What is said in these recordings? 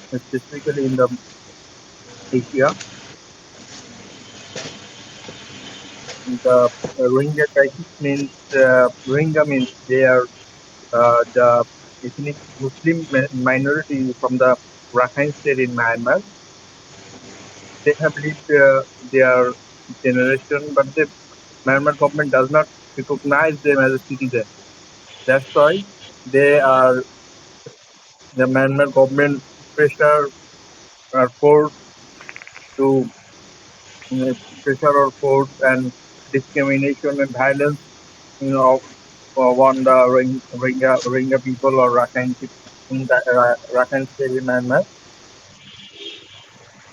specifically in the Asia. The Rohingya crisis means Rohingya means they are the ethnic Muslim minority from the Rakhine state in Myanmar. They have lived their generation, but the Myanmar government does not recognize them as a citizen. That's why they are the Myanmar government pressure or force to uh, pressure or force and discrimination and violence, on the Rohingya people or Rakhine in the Rakhine state in Myanmar.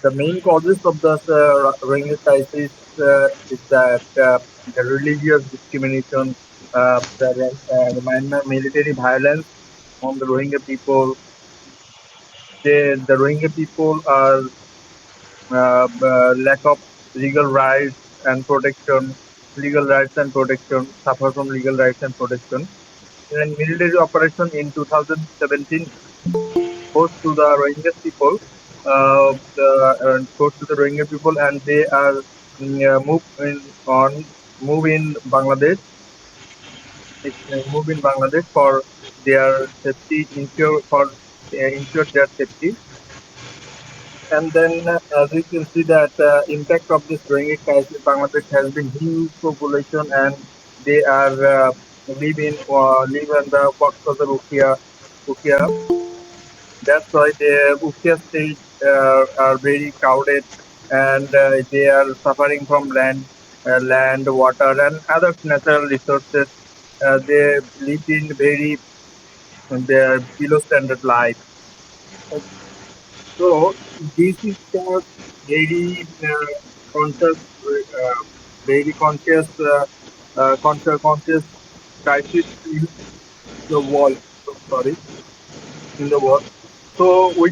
The main causes of the Rohingya crisis is that the religious discrimination, the Myanmar military violence on the Rohingya people. The Rohingya people are lack of legal rights and protection, suffer from legal rights and protection. And military operation in 2017 forced to the Rohingya people, forced to the Rohingya people, and they are move in Bangladesh, move in Bangladesh for their safety, ensure their safety. And then, as we can see that impact of this Rohingya crisis, Bangladesh has been huge population, and they are live in the Cox's Bazar, Ukhia. That's why the Ukhia state are very crowded, and they are suffering from land, water, and other natural resources. They live in very their below standard life. So this is the very conscious, conscious crisis in the world. So, sorry, in the world. So we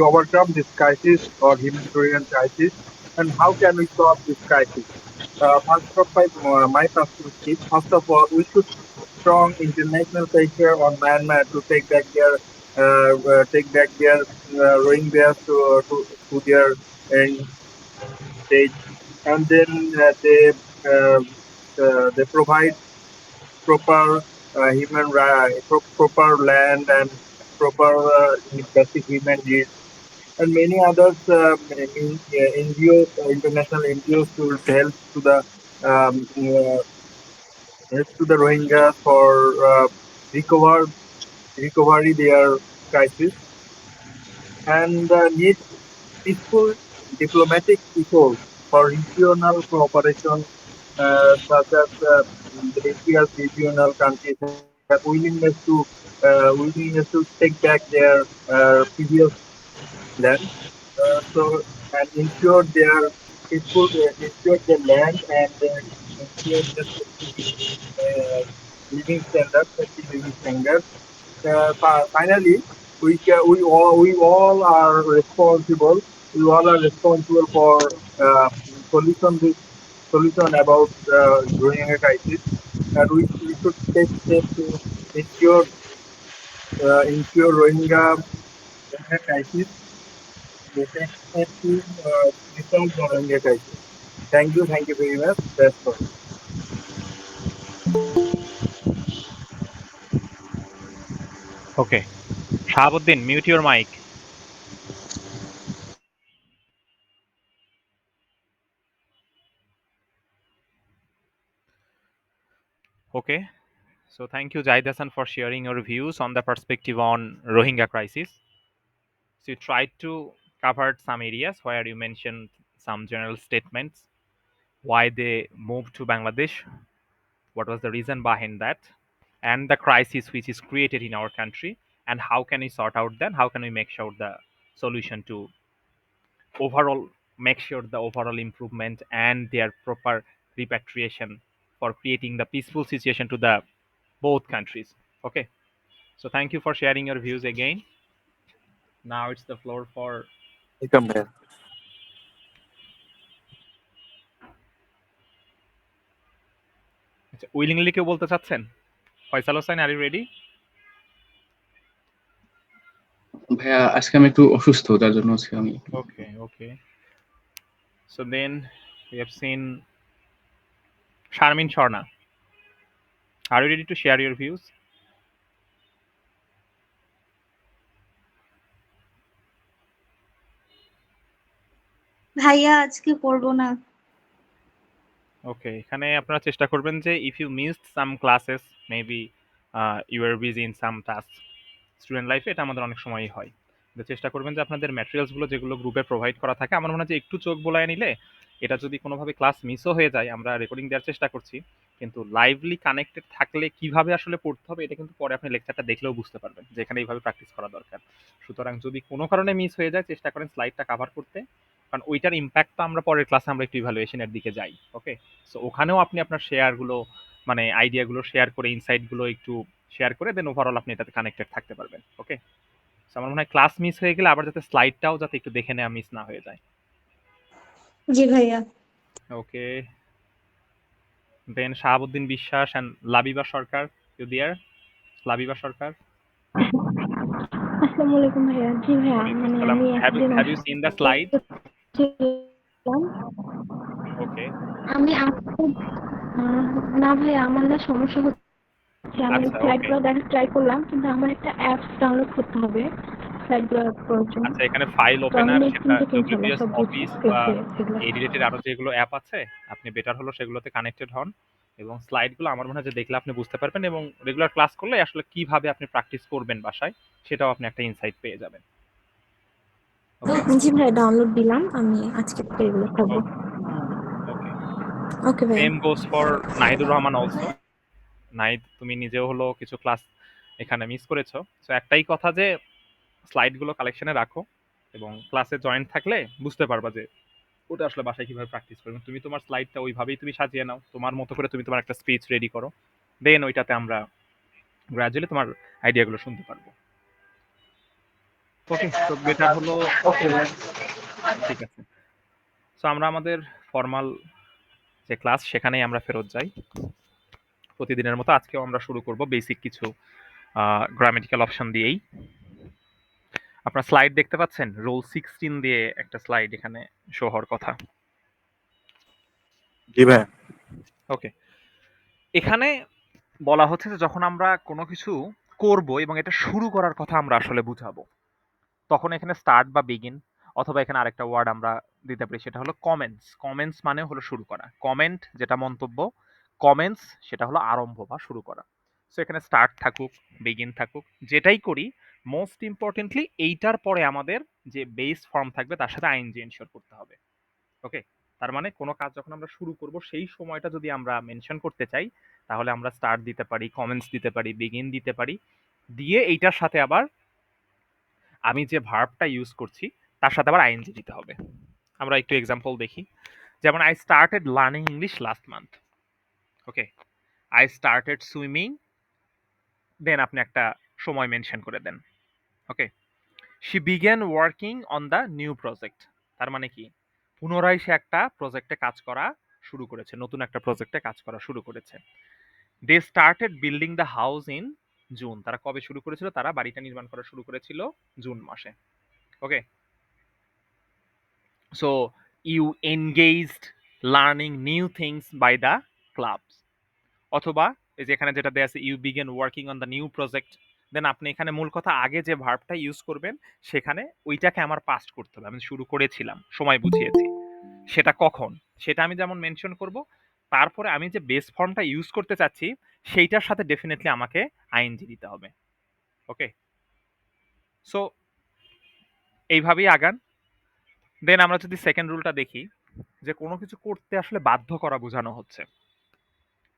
overcome this crisis or humanitarian crisis, and how can we solve this crisis? First of my perspective, first of all, we should strong international pressure on Myanmar to take back their Rohingyas to their state, and then they provide proper proper land and proper basic human needs, and many others NGOs, international NGOs to help to the Rohingyas for recover recovery their crisis, and need peaceful diplomatic efforts for regional cooperation, such as various regional countries have willingness to take back their previous land, so and ensure their land, and ensure their uh, safety living standards. Finally, we all are responsible. We all are responsible for uh, solution this solution about Rohingya crisis, and we should take steps to ensure Rohingya crisis. We take steps to resolve the Rohingya crisis. Thank you very much. That's all. Okay. Shahabuddin, mute your mic. Okay. So thank you, Jahid Hassan, for sharing your views on the perspective on Rohingya crisis. So you tried to cover some areas where you mentioned some general statements, why they moved to Bangladesh, what was the reason behind that, and the crisis which is created in our country, and how can we sort out then, how can we make sure the solution to overall make sure the overall improvement and their proper repatriation for creating the peaceful situation to the both countries. Okay, so thank you for sharing your views again. Now it's the floor for Welcome back. Willingly কেউ বলতে চাচ্ছেন? Faisal Hossain, are you ready? ভাইয়া আজকে আমি একটু অসুস্থ, তার জন্য হচ্ছে আমি Okay, okay. So then we have seen Sharmin Sharna. Are you ready to share your views? ভাইয়া আজকে করবো না। ওকে, এখানে আপনারা চেষ্টা করবেন যে if you missed some classes maybe you are busy in some task, student লাইফে এটা আমাদের অনেক সময়ই হয়। তো চেষ্টা করবেন যে আপনাদের ম্যাটেরিয়ালসগুলো যেগুলো গ্রুপে প্রোভাইড করা থাকে, আমার মনে হয় যে একটু চোখ বোলায় নিলে এটা যদি কোনোভাবে ক্লাস মিসও হয়ে যায়, আমরা রেকর্ডিং দেওয়ার চেষ্টা করছি, কিন্তু লাইভলি কানেক্টেড থাকলে কিভাবে আসলে পড়তে হবে এটা কিন্তু পরে আপনি লেকচারটা দেখলেও বুঝতে পারবেন যে এখানে এইভাবে প্র্যাকটিস করা দরকার। সুতরাং যদি কোনো কারণে মিস হয়ে যায় চেষ্টা করেন স্লাইডটা কাভার করতে, কারণ ওইটার ইম্প্যাক্টটা আমরা পরের ক্লাসে আমরা একটু ইভ্যালুয়েশনের দিকে যাই। ওকে, সো ওখানেও আপনি আপনার শেয়ারগুলো মানে আইডিয়াগুলো শেয়ার করে ইনসাইটগুলো একটু শেয়ার করে দেন ওভারঅল আপনি এটাতে কানেক্টেড থাকতে পারবেন। ওকে, সো আমার মনে হয় ক্লাস মিস হয়ে গেলে আবার যাতে স্লাইডটাও যাতে একটু দেখে নেওয়া মিস না হয়ে যায়। জি ভাইয়া। ওকে, then Shahabuddin Biswas and Labiba Sarkar, you there? Labiba Sarkar, আসসালামু আলাইকুম ভাইয়া। জি ভাইয়া, ওয়ালাইকুম মানে আসসালাম। আমি একদিন have you seen the slide? ছিলাম। ওকে, আমি আজকে না ভাইয়া, আমার না সমস্যা হচ্ছে। আমি আচ্ছা ওকে, স্লাইডগুলো দেখার ট্রাই করলাম, কিন্তু আমার একটা অ্যাপস ডাউনলোড করতে হবে স্লাইডগুলো করার জন্য। আচ্ছা এখানে ফাইল তো আমি ওপেনার নেক্সট দিন সেটা থেকে ইনশাল্লাহ ডব্লিউপিএস সব অফিস বুঝবো বা সেগুলো। এই রিলেটেড আরো যেগুলো অ্যাপ আছে আপনি বেটার হলো সেগুলোতে কানেক্টেড হন, এবং স্লাইডগুলো আমার মনে হয় যে দেখলে আপনি বুঝতে পারবেন, এবং রেগুলার ক্লাস করলে আসলে কিভাবে আপনি প্র্যাকটিস করবেন বাসায় সেটাও আপনি একটা ইনসাইট পেয়ে যাবেন। ওকে, জি ভাইয়া, ডাউনলোড দিলাম। আমি আজকে থেকে এগুলো করবো। ওকে, ওকে ভাইয়া। Same goes for Nahidur Rahman also. Nahid, তুমি নিজেও হলো কিছু ক্লাস এখানে মিস করেছো, তো একটাই কথা যে স্লাইডগুলো কালেকশনে রাখো এবং ক্লাসে জয়েন থাকলে বুঝতে পারবা যে ওটা আসলে বাসায় কিভাবে প্র্যাকটিস করবেন। তুমি তোমার স্লাইডটা ওইভাবেই তুমি সাজিয়ে নাও, তোমার মতো করে তুমি তোমার একটা স্পিচ রেডি করো, দেন ওইটাতে আমরা গ্রাজুয়ালি তোমার আইডিয়াগুলো শুনতে পারবো। ওকে, তো বেটার হলো, ওকে ভাই। ঠিক আছে। সো আমরা আমাদের ফর্মাল যে ক্লাস সেখানেই আমরা ফেরত যাই প্রতিদিনের মতো। আজকেও আমরা শুরু করব বেসিক কিছু গ্রামেটিক্যাল অপশন দিয়েই। আপনার স্লাইড দেখতে পাচ্ছেন, রোল 16 দিয়ে একটা স্লাইড এখানে শো হওয়ার কথা। জি ভাই। ওকে, এখানে বলা হচ্ছে যে যখন আমরা কোনো কিছু করব এবং এটা শুরু করার কথা আমরা আসলে বুঝাবো, তখন এখানে স্টার্ট বা বিগিন অথবা এখানে আরেকটা ওয়ার্ড আমরা দিতে পারি, সেটা হলো কমেন্টস। কমেন্টস মানে হলো শুরু করা, কমেন্ট যেটা মন্তব্য, কমেন্টস সেটা হলো আরম্ভ বা শুরু করা। সো এখানে স্টার্ট থাকুক, বিগিন থাকুক, যেটাই করি মোস্ট ইম্পর্টেন্টলি এইটার পরে আমাদের যে বেস ফর্ম থাকবে তার সাথে আইএনজি এনশিওর করতে হবে। ওকে, তার মানে কোনো কাজ যখন আমরা শুরু করব সেই সময়টা যদি আমরা মেনশন করতে চাই তাহলে আমরা স্টার্ট দিতে পারি, কমেন্টস দিতে পারি, বিগিন দিতে পারি, দিয়ে এইটার সাথে আবার আমি যে ভার্বটা ইউজ করছি তার সাথে আবার আইএনজি দিতে হবে। আমরা একটু এক্সাম্পল দেখি, যেমন I started learning English last month. Okay, I started swimming, then আপনি একটা সময় মেনশন করে দেন। Okay, she began working on the new project, তার মানে কি পুনরায় সে একটা প্রজেক্টে কাজ করা শুরু করেছে, নতুন একটা প্রজেক্টে কাজ করা শুরু করেছে। They started building the house in June, তারা কবে শুরু করেছিল? তারা বাড়িটা নির্মাণ করা শুরু করেছিল জুন মাসে। Okay, so you engaged learning new things by the clubs, অথবা এই যে এখানে যেটা দেয়া আছে you began working on the new project, then আপনি এখানে মূল কথা আগে যে ভার্বটা ইউজ করবেন সেখানে ওইটাকে আমার পাস্ট করতে হবে, আমি শুরু করেছিলাম, সময় বুঝিয়েছি, সেটা কখন সেটা আমি যেমন মেনশন করব, তারপরে আমি যে বেস ফর্মটা ইউজ করতে চাচ্ছি সেইটার সাথে ডেফিনেটলি আমাকে আইএনজি দিতে হবে। ওকে, সো এইভাবেই আগান। দেন আমরা যদি সেকেন্ড রুলটা দেখি, যে কোনো কিছু করতে আসলে বাধ্য করা বোঝানো হচ্ছে,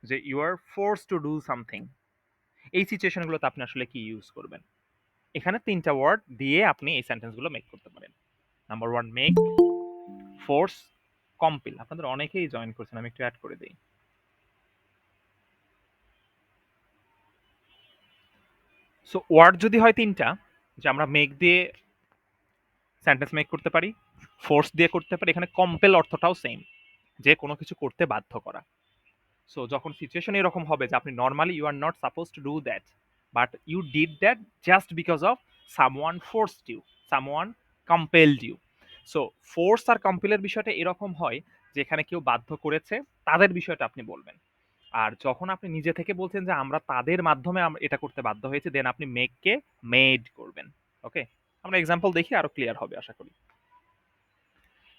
যে you are force to do something, এই সিচুয়েশনগুলোতে আপনি আসলে কি ইউজ করবেন? এখানে ৩টা ওয়ার্ড দিয়ে আপনি এই সেন্টেন্সগুলো মেক করতে পারেন। Number 1 make, force, compel. আপনাদের অনেকেই জয়েন করছেন, আমি একটু অ্যাড করে দেই। সো ওয়ার্ড যদি হয় ৩টা, যে আমরা মেক দিয়ে সেন্টেন্স মেক করতে পারি, ফোর্স দিয়ে করতে পারি, এখানে কম্পেল অর্থটাও সেম, যে কোনো কিছু করতে বাধ্য করা। সো যখন সিচুয়েশন এরকম হবে যে আপনি normally you are not suppose to do that but you did that just because of someone forced you, someone compelled you. So force আর কম্পেলের বিষয়টা এরকম হয় যেখানে কেউ বাধ্য করেছে তাদের বিষয়টা আপনি বলবেন। আর যখন আপনি নিজে থেকে বলছেন যে আমরা তাদের মাধ্যমে এটা করতে বাধ্য হয়েছে, দেন আপনি মেককে মেড করবেন। ওকে, আমরা এক্সাম্পল দেখি, আরো ক্লিয়ার হবে আশা করি।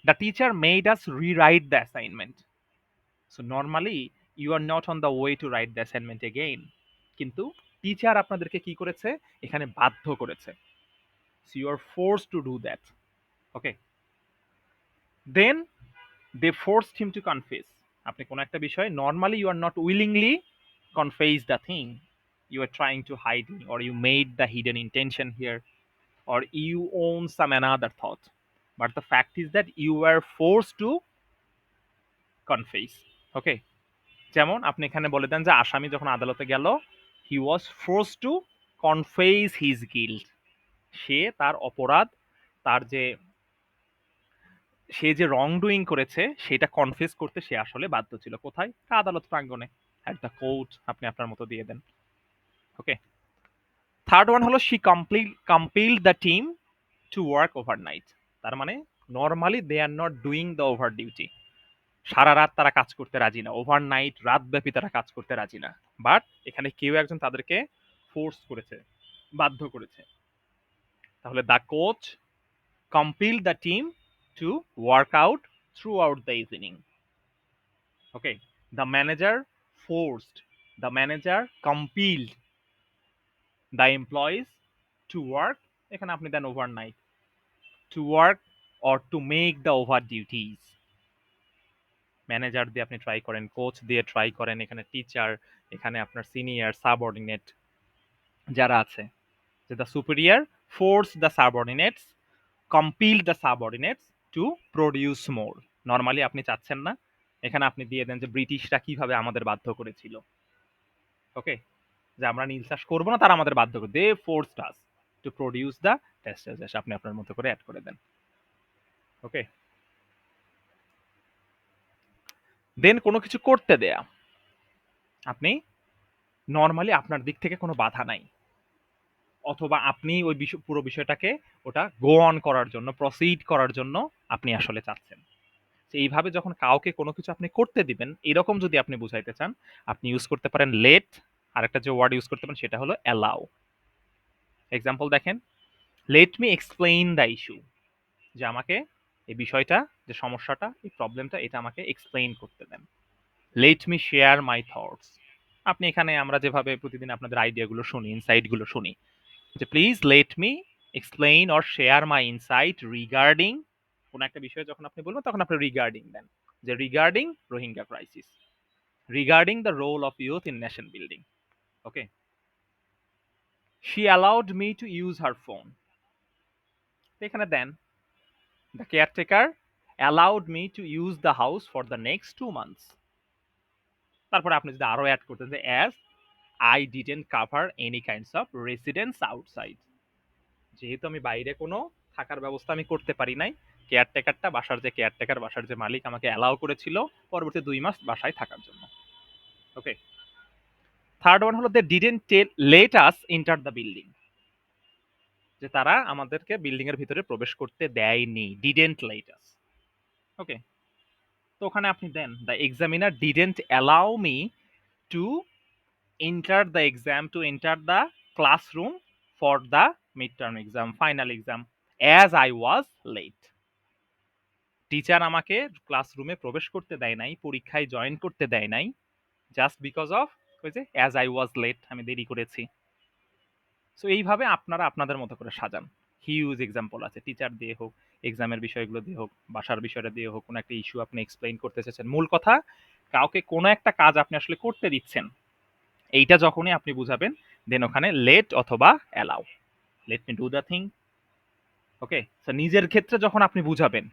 The teacher made us rewrite the assignment. So normally you are not on the way to write the assignment again, কিন্তু টিচার আপনাদেরকে কি করেছে, এখানে বাধ্য করেছে। So you are forced to do that. Okay, then they forced him to confess. আপনি কোনো একটা বিষয় normally you are not willingly confess the thing, you are trying to hide me, or you made the hidden intention here, or you own some another thought, but the fact is that you were forced to confess. Okay, যেমন আপনি এখানে বলে দেন যে আসামি যখন আদালতে গেল, he was forced to confess his guilt, সে তার অপরাধ, তার যে সে যে রং ডুইং করেছে সেটা কনফেস করতে সে আসলে বাধ্য ছিল। কোথায়? আদালত প্রাঙ্গণে, at the court, আপনি আপনার মতো দিয়ে দেন। ওকে, থার্ড ওয়ান হলো she compelled the team to work overnight। তার মানে normally they are not doing the over duty, সারা রাত তারা কাজ করতে রাজি না, ওভারনাইট রাত ব্যাপী তারা কাজ করতে রাজি না, বাট এখানে কেউ একজন তাদেরকে ফোর্স করেছে, বাধ্য করেছে। তাহলে the coach compelled the team to work out throughout the evening. Okay, the manager forced, the manager compelled the employees to work, এখানে আপনি দেন overnight, to work or to make the over duties। Manager দিয়ে আপনি try করেন, coach দিয়ে try করেন, এখানে teacher, এখানে আপনার সিনিয়র, সাবঅর্ডিনেট যারা আছে, যে the superior force the subordinates, compel the subordinates to produce more. Normally আপনি চাচ্ছেন না, এখানে আপনি দিয়ে দেন যে ব্রিটিশরা কিভাবে আমাদের বাধ্য করেছিল। ওকে, যে আমরা নীল চাষ করবো না, তারা আমাদের বাধ্য করে, they forced us to produce the test. আপনি আপনার মতো করে অ্যাড করে দেন। ওকে, দেন কোনো কিছু করতে দেয়া, আপনি নর্মালি আপনার দিক থেকে কোনো বাধা নাই, অথবা আপনি ওই পুরো বিষয়টাকে ওটা গো অন করার জন্য, প্রসিড করার জন্য আপনি আসলে চাচ্ছেন। তো এইভাবে যখন কাউকে কোনো কিছু আপনি করতে দিবেন, এরকম যদি আপনি বুঝাইতে চান, আপনি ইউজ করতে পারেন লেট, আর একটা যে ওয়ার্ড ইউজ করতে পারেন সেটা হলো অ্যালাউ। এক্সাম্পল দেখেন, let me explain the issue, যে আমাকে এই বিষয়টা, যে সমস্যাটা, এই প্রবলেমটা, এটা আমাকে এক্সপ্লেইন করতে দেন। Let me share my thoughts, আপনি এখানে আমরা যেভাবে প্রতিদিন আপনাদের আইডিয়াগুলো শুনি, ইনসাইটগুলো শুনি, যে please let me explain or share my insight regarding, কোন একটা বিষয়ে যখন আপনি বলবেন তখন আপনি রিগার্ডিং দেন, যে regarding Rohingya crisis, regarding the role of youth in nation building. Okay, she allowed me to use her phone, এখানে দেন the caretaker allowed me to use the house for the next 2 months। তারপরে আপনি যদি আরো add করতেন যে as I didn't cover any kinds of residence outside, যেহেতু আমি বাইরে কোনো থাকার ব্যবস্থা আমি করতে পারি নাই, কেয়ারটেকারটা, বাসার যে কেয়ারটেকার, বাসার যে মালিক আমাকে অ্যালাউ করেছিল পরবর্তী 2 মাস বাসায় থাকার জন্য। ওকে, থার্ড ওয়ান হলো they didn't let us enter the building, যে তারা আমাদেরকে বিল্ডিং এর ভিতরে প্রবেশ করতে দেয়নি, ডিডেন্ট লেট আস। ওকে, তো ওখানে আপনি দেন the examiner didn't allow me to enter the exam, to enter the classroom for the mid term exam, final exam, as I was late. Teacher আমাকে ক্লাসরুমে প্রবেশ করতে দেয় নাই, পরীক্ষায় জয়েন করতে দেয় নাই, জাস্ট বিকজ অফ ওই যে অ্যাজ আই ওয়াজ লেট, আমি দেরি করেছি। সো এইভাবে আপনারা আপনাদের মতো করে সাজান। হিউজ এক্সাম্পল আছে, টিচার দিয়ে হোক, এক্সামের বিষয়গুলো দিয়ে হোক, বাসার বিষয়টা দিয়ে হোক, কোনো একটা ইস্যু আপনি এক্সপ্লেইন করতে চাচ্ছেন। মূল কথা, কাউকে কোনো একটা কাজ আপনি আসলে করতে দিচ্ছেন, এইটা যখনই আপনি বুঝাবেন, দেন ওখানে লেট অথবা allow, let me do the thing. Okay, so নিজের ক্ষেত্রে যখন আপনি বুঝাবেন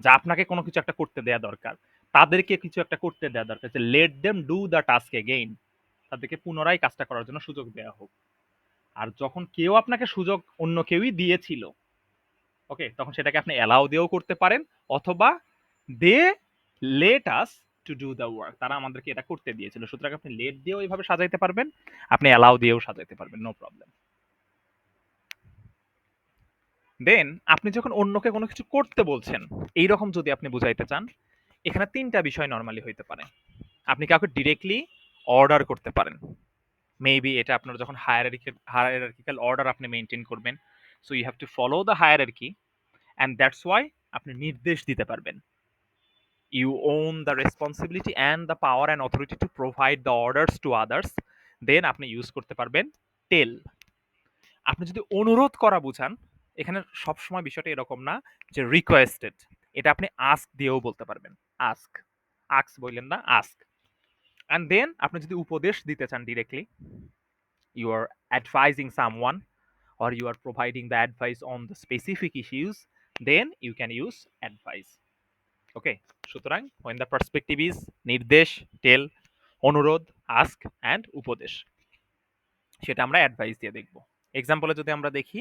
যে আপনাকে কোনো কিছু একটা করতে দেয়া দরকার, তাদেরকে কিছু একটা করতে দেয়া দরকার, যে let them do the task again, তাদেরকে পুনরায় কাজটা করার জন্য সুযোগ দেওয়া হোক। আর যখন কেউ আপনাকে সুযোগ অন্য কেউই দিয়েছিল, ওকে, তখন সেটাকে আপনি অ্যালাউ দিয়েও করতে পারেন, অথবা they let us to do the work, তারা আমাদেরকে এটা করতে দিয়েছিল, সুতরাং আপনি লেট দিয়েও এইভাবে সাজাইতে পারবেন, আপনি অ্যালাউ দিয়েও সাজাইতে পারবেন, নো প্রবলেম। দেন আপনি যখন অন্যকে কোনো কিছু করতে বলছেন, এইরকম যদি আপনি বুঝাইতে চান, এখানে ৩ টা বিষয় নরমালি হইতে পারে। আপনি কাউকে ডিরেক্টলি অর্ডার করতে পারেন। মেবি এটা আপনার যখন হায়ারার্কিক্যাল অর্ডার আপনি মেইনটেইন করবেন। So you have to follow the hierarchy and that's why আপনি নির্দেশ দিতে পারবেন। You own the responsibility and the power and authority to provide the orders to others. Then আপনি ইউজ করতে পারবেন টেল। আপনি যদি অনুরোধ করা বুঝান, এখানে সবসময় বিষয়টা এরকম না যে রিকোয়েস্টেড। এটা আপনি আস্ক দিয়েও বলতে পারবেন। আস্ক, আস্ক বললেন না, আস্ক। অ্যান্ড দেন আপনি যদি উপদেশ দিতে চান directly, you are advising someone or you are providing the advice on the specific issues, then you can use advice. ওকে, সুতরাং when the perspective is নির্দেশ, টেল, অনুরোধ, আস্ক অ্যান্ড উপদেশ, সেটা আমরা অ্যাডভাইস দিয়ে দেখব। এক্সাম্পলে যদি আমরা দেখি,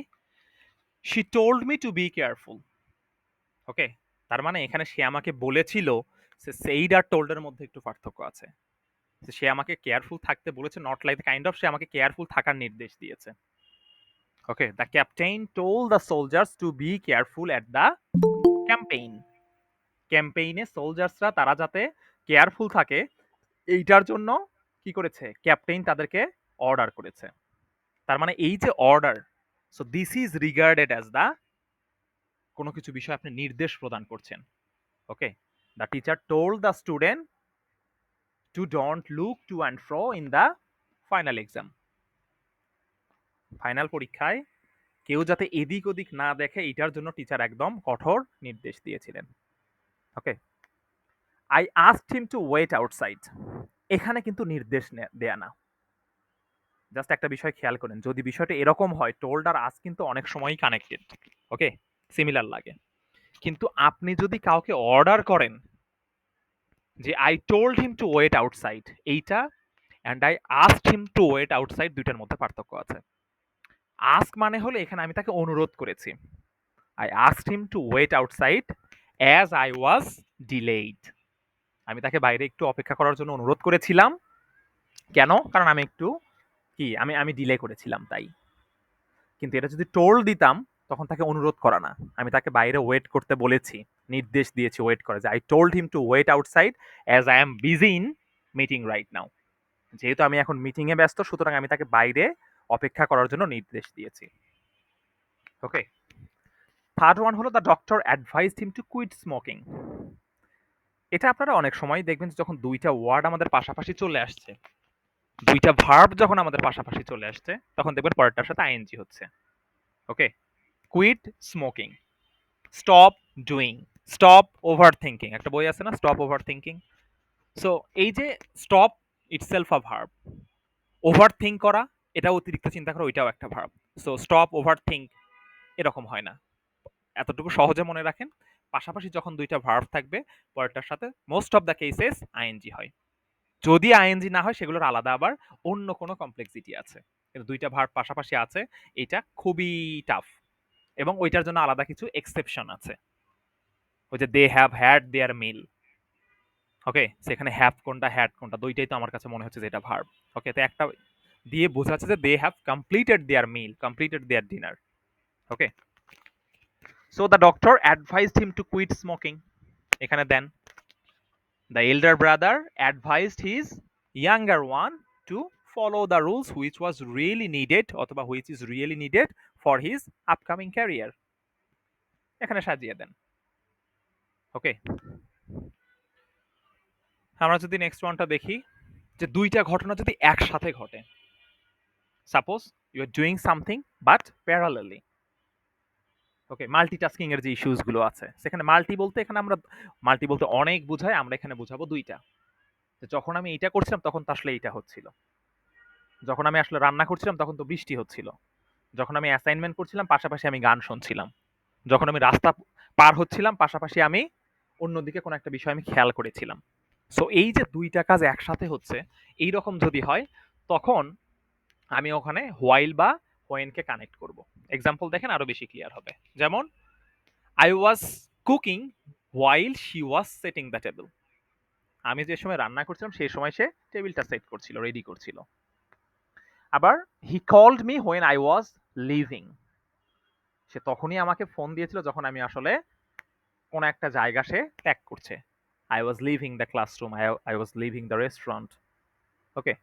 she told me to be careful. ওকে, তার মানে এখানে সে আমাকে বলেছিল, সেইড আর টোল্ড এর মধ্যে একটু পার্থক্য আছে। সে আমাকে কেয়ারফুল থাকতে বলেছে, নট লাইক কাইন্ড অফ সে আমাকে কেয়ারফুল থাকার নির্দেশ দিয়েছে। Okay, the captain told the soldiers to be careful at the campaign. ক্যাম্পেইনে সোলজার্সরা তারা যাতে কেয়ারফুল থাকে এইটার জন্য কি করেছে, ক্যাপ্টেন তাদেরকে অর্ডার করেছে। তার মানে এই যে order, so this is regarded as the কোনো কিছু বিষয়ে আপনি নির্দেশ প্রদান করছেন। Okay, the teacher told the student to don't look to and fro in the final exam. Final পরীক্ষায় কেউ যাতে এদিক ওদিক না দেখে এটার জন্য টিচার একদম কঠোর নির্দেশ দিয়েছিলেন। Okay, I asked him to wait outside. এখানে কিন্তু নির্দেশ দেয়া না। জাস্ট একটা বিষয় খেয়াল করেন, যদি বিষয়টা এরকম হয়, টোল্ড আর আস্ক কিন্তু অনেক সময়ই কানেক্টেড। ওকে, সিমিলার লাগে। কিন্তু আপনি যদি কাউকে অর্ডার করেন যে I told him to wait outside, এইটা and I asked him to wait outside, দুইটার মধ্যে পার্থক্য আছে। আস্ক মানে হলো এখানে আমি তাকে অনুরোধ করেছি, I asked him to wait outside as I was delayed. আমি তাকে বাইরে একটু অপেক্ষা করার জন্য অনুরোধ করেছিলাম। কেন? কারণ আমি একটু আমি ডিলে করেছিলাম তাই। কিন্তু এটা যদি টোল্ড দিতাম, তখন তাকে অনুরোধ করা না, আমি তাকে বাইরে ওয়েট করতে বলেছি, নির্দেশ দিয়েছি ওয়েট করে, যে I told him to wait outside as I am busy in meeting right now. যেহেতু আমি এখন মিটিং এ ব্যস্ত, সুতরাং আমি তাকে বাইরে অপেক্ষা করার জন্য নির্দেশ দিয়েছি। ওকে, থার্ড ওয়ান হলো the doctor advised him to quit smoking. এটা আপনারা অনেক সময় দেখবেন যখন দুইটা ওয়ার্ড আমাদের পাশাপাশি চলে আসছে, দুইটা ভার্ব যখন আমাদের পাশাপাশি চলে আসছে, তখন দেখবেন পরেরটার সাথে আইএনজি হচ্ছে। Okay, quit smoking, stop doing, stop over thinking. একটা বই আছে না, স্টপ ওভার থিঙ্কিং? সো এই যে স্টপ ইটসেলফ আ ভার্ব, ওভার থিঙ্ক করা, এটা অতিরিক্ত চিন্তা করা, ওইটাও একটা verb. So stop over think এরকম হয় না। এতটুকু সহজে মনে রাখেন, পাশাপাশি যখন দুইটা ভার্ব থাকবে, পরেরটার সাথে most of the cases ING হয়। যদি আইএনজি না হয়, সেগুলোর আলাদা আবার অন্য কোনো কমপ্লেক্সিটি আছে। কিন্তু দুইটা ভার্ব পাশাপাশি আছে, এটা খুবই টাফ, এবং ওইটার জন্য আলাদা কিছু এক্সেপশন আছে। ওই যে দে হ্যাভ হ্যাড দেয়ার মিল। ওকে, সেখানে হ্যাভ কোনটা, হ্যাড কোনটা, দুইটাই তো আমার কাছে মনে হচ্ছে যে এটা ভার্ব। ওকে, তো একটা দিয়ে বোঝাচ্ছে যে they have completed their meal, completed their dinner. Okay, so the doctor advised him to quit smoking. এখানে দেন the elder brother advised his younger one to follow the rules which was really needed অথবা which is really needed for his upcoming career. এখানে সাজিয়ে দেন। ওকে, আমরা যদি next ওয়ানটা দেখি, যে দুইটা ঘটনা যদি একসাথে ঘটে, suppose you are doing something but parallelly. Okay, multitasking এর যে ইস্যুস গুলো আছে, সেখানে মাল্টি বলতে এখানে আমরা মাল্টি বলতে অনেক বুঝাই, আমরা এখানে বুঝাবো দুইটা। যখন আমি এইটা করছিলাম তখন তো আসলে এইটা হচ্ছিল, যখন আমি আসলে রান্না করছিলাম তখন তো বৃষ্টি হচ্ছিল, যখন আমি অ্যাসাইনমেন্ট করছিলাম পাশাপাশি আমি গান শুনছিলাম, যখন আমি রাস্তা পার হচ্ছিলাম পাশাপাশি আমি অন্যদিকে কোনো একটা বিষয় আমি খেয়াল করেছিলাম। সো এই যে দুইটা কাজ একসাথে হচ্ছে, এই রকম যদি হয়, তখন আমি ওখানে হোয়াইল বা হোয়েন কে কানেক্ট করব। এক্সাম্পল দেখেন, আরো বেশি ক্লিয়ার হবে। যেমন I was cooking while she was setting the table. আমি যে সময় রান্না করছিলাম সেই সময় সে টেবিলটা সেট করছিল, রেডি করছিল। আবার he called me when I was leaving. সে তখনই আমাকে ফোন দিয়েছিল যখন আমি আসলে কোন একটা জায়গা সে ত্যাগ করছে। I was leaving the classroom. I was leaving the restaurant. Okay.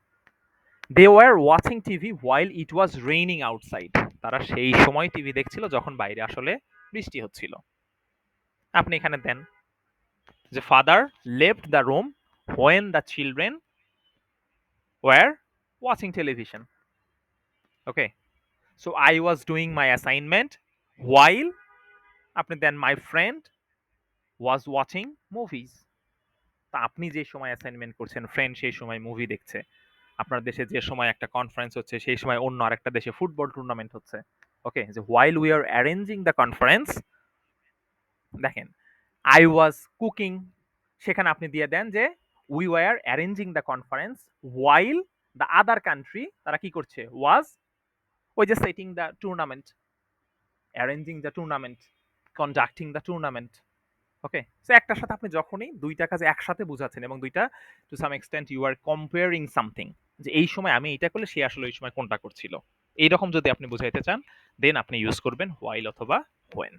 They were watching TV while it was raining outside. তারা সেই সময় টিভি দেখছিল যখন বাইরে আসলে বৃষ্টি হচ্ছিল। আপনি এখানে দেন যে father left the room when the children were watching television. Okay. So I was doing my assignment while আপনি দেন my friend was watching movies. তা আপনি যে সময় অ্যাসাইনমেন্ট করছেন, ফ্রেন্ড সেই সময় মুভি দেখছে। আপনার দেশে যে সময় একটা কনফারেন্স হচ্ছে সেই সময় অন্য আরেকটা দেশে ফুটবল টুর্নামেন্ট হচ্ছে। ওকে, যে while we are arranging the conference, দেখেন I was cooking, সেখানে আপনি দিয়ে দেন যে we were arranging the conference while the other country তারা কি করছে was ওই যে setting the tournament, arranging the tournament, conducting the tournament. Okay, so একটার সাথে আপনি যখনই দুইটা কাজ একসাথে বুঝাচ্ছেন এবং দুইটা to some extent you are comparing something, যে এই সময় আমি এটা করলে সে আসলে ওই সময় কোনটা করছিল, এইরকম যদি আপনি বুঝাইতে চান দেন আপনি ইউজ করবেন হোয়াইল অথবা হোয়েন।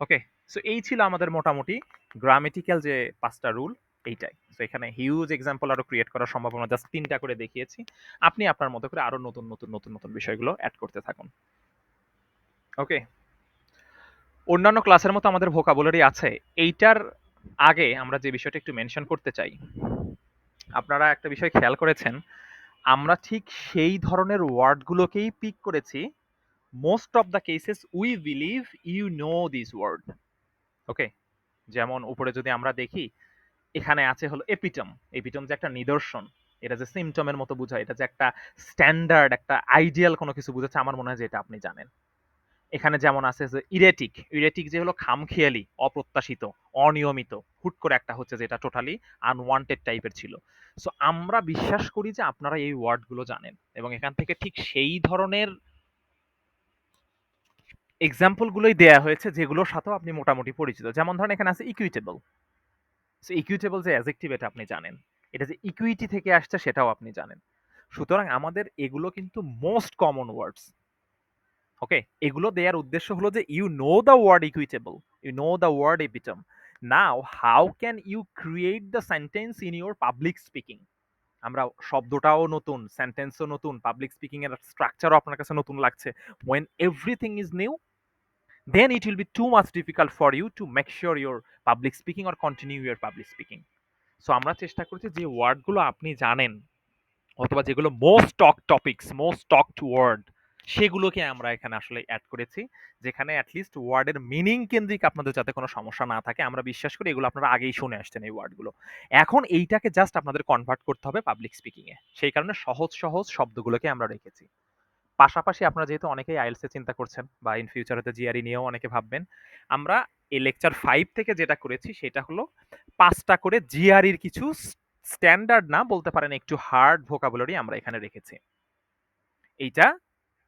ওকে, সো এই ছিল আমাদের মোটামুটি গ্রামেটিক্যাল যে 5টা রুল এইটাই। সো এখানে হিউজ এক্সাম্পল আরো ক্রিয়েট করার সম্ভাবনা, জাস্ট 3টা করে দেখিয়েছি। আপনি আপনার মতো করে আরো নতুন নতুন নতুন নতুন বিষয়গুলো অ্যাড করতে থাকুন। ওকে, অন্যান্য ক্লাসের মতো আমাদের ভোকাবুলারি আছে। এইটার আগে আমরা যে বিষয়টা একটু মেনশন করতে চাই, আপনারা একটা বিষয় খেয়াল করেছেন, আমরা ঠিক সেই ধরনের ওয়ার্ডগুলোকেই পিক করেছি। Most of the cases we believe you know this word. Okay, যেমন উপরে যদি আমরা দেখি, এখানে আছে হলো এপিটম। এপিটম যে একটা নিদর্শন, এটা যে সিমটমের মতো বোঝায়, এটা যে একটা স্ট্যান্ডার্ড, একটা আইডিয়াল কোনো কিছু বোঝাচ্ছে, আমার মনে হয় যে এটা আপনি জানেন। এখানে যেমন আছে যে ইরেটিক, ইরেটিক যে হলো খামখেয়ালি, অপ্রত্যাশিত, অনিয়মিত, হুট করে একটা হচ্ছে যেটা টোটালি আনওয়ান্টেড টাইপের ছিল। সো আমরা বিশ্বাস করি যে আপনারা এই ওয়ার্ডগুলো জানেন এবং এখান থেকে ঠিক সেই ধরনের এক্সাম্পলগুলোই দেয়া হয়েছে যেগুলোর সাথেও আপনি মোটামুটি পরিচিত। যেমন ধরেন এখানে আছে ইকুইটেবল। সো ইকুইটেবল যে অ্যাডজেক্টিভ এটা আপনি জানেন, এটা যে ইকুইটি থেকে আসছে সেটাও আপনি জানেন। সুতরাং আমাদের এগুলো কিন্তু মোস্ট কমন ওয়ার্ডস। ওকে, এগুলো দেওয়ার উদ্দেশ্য হলো যে you know the word equitable, you know the word epitome, now how can you create the sentence in your public speaking. আমরা শব্দটাও নতুন, সেন্টেন্সও নতুন, পাবলিক স্পিকিং এর স্ট্রাকচারও আপনার কাছে নতুন লাগছে। when everything is new, then it will be too much difficult for you to make sure your public speaking or continue your public speaking. So আমরা চেষ্টা করছি যে ওয়ার্ডগুলো আপনি জানেন অথবা যেগুলো মোস্ট টক টপিকস, মোস্ট টকড ওয়ার্ড, সেগুলোকে আমরা এখানে আসলে অ্যাড করেছি, যেখানে অ্যাটলিস্ট ওয়ার্ডের মিনিং কেন্দ্রিক আপনাদের যাতে কোনো সমস্যা না থাকে। আমরা বিশ্বাস করি এগুলো আপনারা আগেই শুনে আসছেন এই ওয়ার্ডগুলো। এখন এইটাকে জাস্ট আপনাদের কনভার্ট করতে হবে পাবলিক স্পিকিং এ, সেই কারণে সহজ সহজ শব্দগুলোকে আমরা রেখেছি। পাশাপাশি আপনারা যেহেতু অনেকেই আইএলটিএস এ চিন্তা করছেন বা ইন ফিউচার হয়তো জিআরই নিয়েও অনেকে ভাববেন, আমরা এই লেকচার 5 থেকে যেটা করেছি সেটা হলো 5টা করে জিআরইর কিছু স্ট্যান্ডার্ড না বলতে পারেন একটু হার্ড ভোকাবুলারি আমরা এখানে রেখেছি। এইটা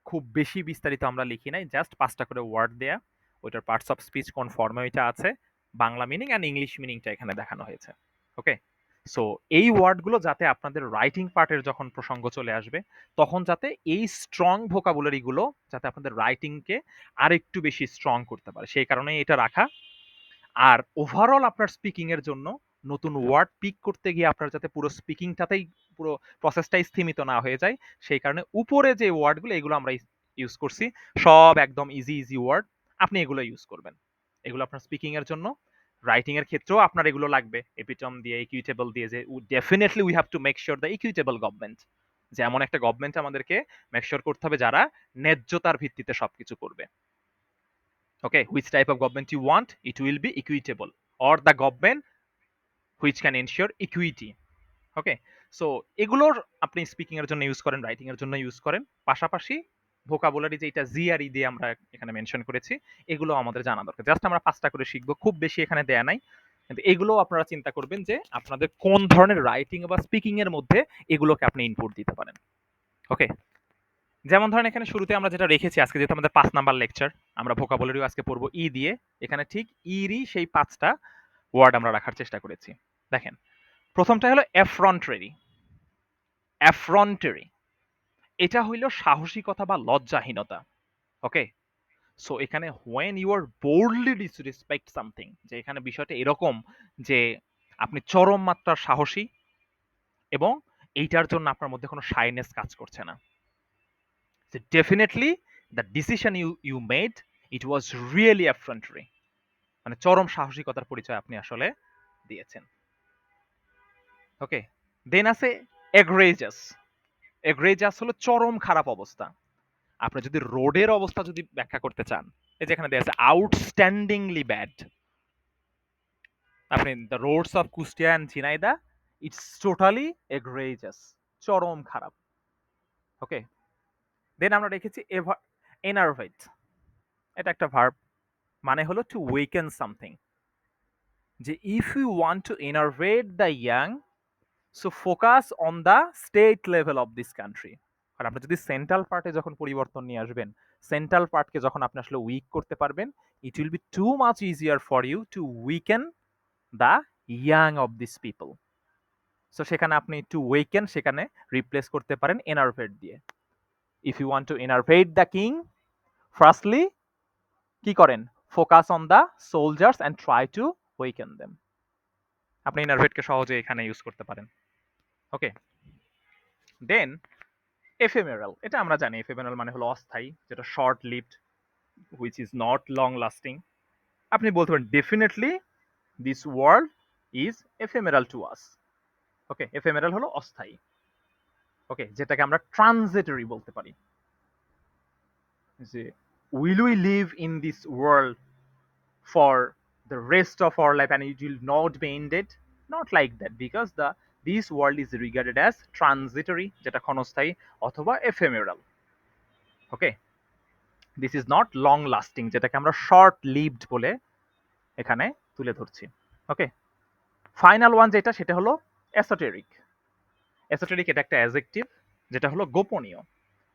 খুব বেশি বিস্তারিত আমরা লিখি নাই, জাস্ট 5টা করে ওয়ার্ড দেয়া, ওইটার পার্টস অফ স্পিচ কোন ফর্মে ওইটা আছে, বাংলা মিনিং অ্যান্ড ইংলিশ মিনিংটা এখানে দেখানো হয়েছে। ওকে, সো এই ওয়ার্ডগুলো যাতে আপনাদের রাইটিং পার্টের যখন প্রসঙ্গ চলে আসবে তখন যাতে এই স্ট্রং ভোকাবুলারিগুলো যাতে আপনাদের রাইটিংকে আরেকটু বেশি স্ট্রং করতে পারে, সেই কারণে এটা রাখা। আর ওভারঅল আপনার স্পিকিং এর জন্য নতুন ওয়ার্ড পিক করতে গিয়ে আপনার যাতে পুরো স্পিকিংটাতেই পুরো প্রসেসটাই স্থিমিত না হয়ে যায়, সেই কারণে উপরে যে ওয়ার্ডগুলো এগুলো আমরা ইউজ করছি, সব একদম ইজি ইজি ওয়ার্ড, আপনি এগুলো ইউজ করবেন। এগুলো আপনার স্পিকিং এর জন্য, রাইটিং এর ক্ষেত্রেও আপনার এগুলো লাগবে, এপিটম দিয়ে, ইকুইটেবল দিয়ে, যে definitely we have to make sure the equitable government, যে এমন একটা গভর্নমেন্ট আমাদেরকে মেক শিওর করতে হবে যারা ন্যায্যতার ভিত্তিতে সবকিছু করবে। Okay, which type of government you want, it will be equitable, or the government which can ensure equity. Okay, so এগুলোর আপনি স্পিকিং এর জন্য ইউজ করেন, রাইটিং এর জন্য ইউজ করেন। পাশাপাশি ভোকাবুলারি যেটা জিআরই দিয়ে আমরা এখানে মেনশন করেছি, এগুলো আমাদের জানা দরকার। জাস্ট আমরা 5টা করে শিখবো, খুব বেশি এখানে দেয়া নাই, কিন্তু এগুলো আপনারা চিন্তা করবেন যে আপনাদের কোন ধরনের রাইটিং বা স্পিকিং এর মধ্যে এগুলোকে আপনি ইনপুট দিতে পারেন। ওকে, যেমন ধরেন এখানে শুরুতে আমরা যেটা রেখেছি, আজকে যেহেতু আমাদের 5 নাম্বার লেকচার, আমরা ভোকাবুলারিও আজকে পড়বো ই দিয়ে। এখানে ঠিক ইরই সেই 5টা ওয়ার্ড আমরা রাখার চেষ্টা করেছি। দেখেন, প্রথমটা হলো এফ্রন্টারি। এফ্রন্টারি এটা হইল সাহসিকতা বা লজ্জাহীনতা। ওকে, সো এখানে when you are boldly disrespect something, যে এখানে বিষয়টা এরকম যে আপনি চরম মাত্রার সাহসী এবং এইটার জন্য আপনার মধ্যে কোনো শাইনেস কাজ করছে না। So definitely the decision you made, it was really effrontery, মানে চরম সাহসিকতার পরিচয় আপনি আসলে দিয়েছেন। ওকে, দেন আছে egregious। egregious হলো চরম খারাপ অবস্থা। আপনি যদি রোডের অবস্থা যদি ব্যাখ্যা করতে চান, এই যে এখানে দেয়া আছে আউটস্ট্যান্ডিংলি ব্যাড। আপনি the roads of Kushtia and Jhenaidah, it's totally egregious, চরম খারাপ। ওকে, দেন আমরা রেখেছি enervate। এটা একটা ভার্ব, মানে হলো টু ওয়েকেন সামথিং। যে if you want to enervate the young, so focus on the state level of this country. আর আপনি যদি সেন্ট্রাল পার্টে যখন পরিবর্তন নিয়ে আসবেন, সেন্ট্রাল পার্টকে যখন আপনি আসলে উইক করতে পারবেন, it will be too much easier for you to weaken the young of this people. So সেখানে আপনি টু ওয়েকেন সেখানে রিপ্লেস করতে পারেন এনারভেট দিয়ে। If you want to enervate the king, firstly কি করেন? Focus on the soldiers and try to waken them. আপনি এনারভেটকে সহজে এখানে ইউজ করতে পারেন। ওকে, দেন এফেমেরাল। এটা আমরা জানি, এফেমেরাল মানে হলো অস্থায়ী, যেটা short lived, which is not long lasting. আপনি বলতে পারেন definitely this world is ephemeral to us. Okay, ephemeral হলো অস্থায়ী। ওকে, যেটাকে আমরা ট্রানজিটরি বলতে পারি। যে will we live in this world for the rest of our life and it will not be ended? Not like that, because this world is regarded as transitory, যেটা ক্ষণস্থায়ী, অথবা ephemeral. Okay, this is not long lasting, যেটাকে আমরা short lived বলে এখানে তুলে ধরছি। ওকে, final one যেটা, সেটা হলো এসোটেরিক। এসোটেরিক এটা একটা অ্যাডজেক্টিভ, যেটা হলো গোপনীয়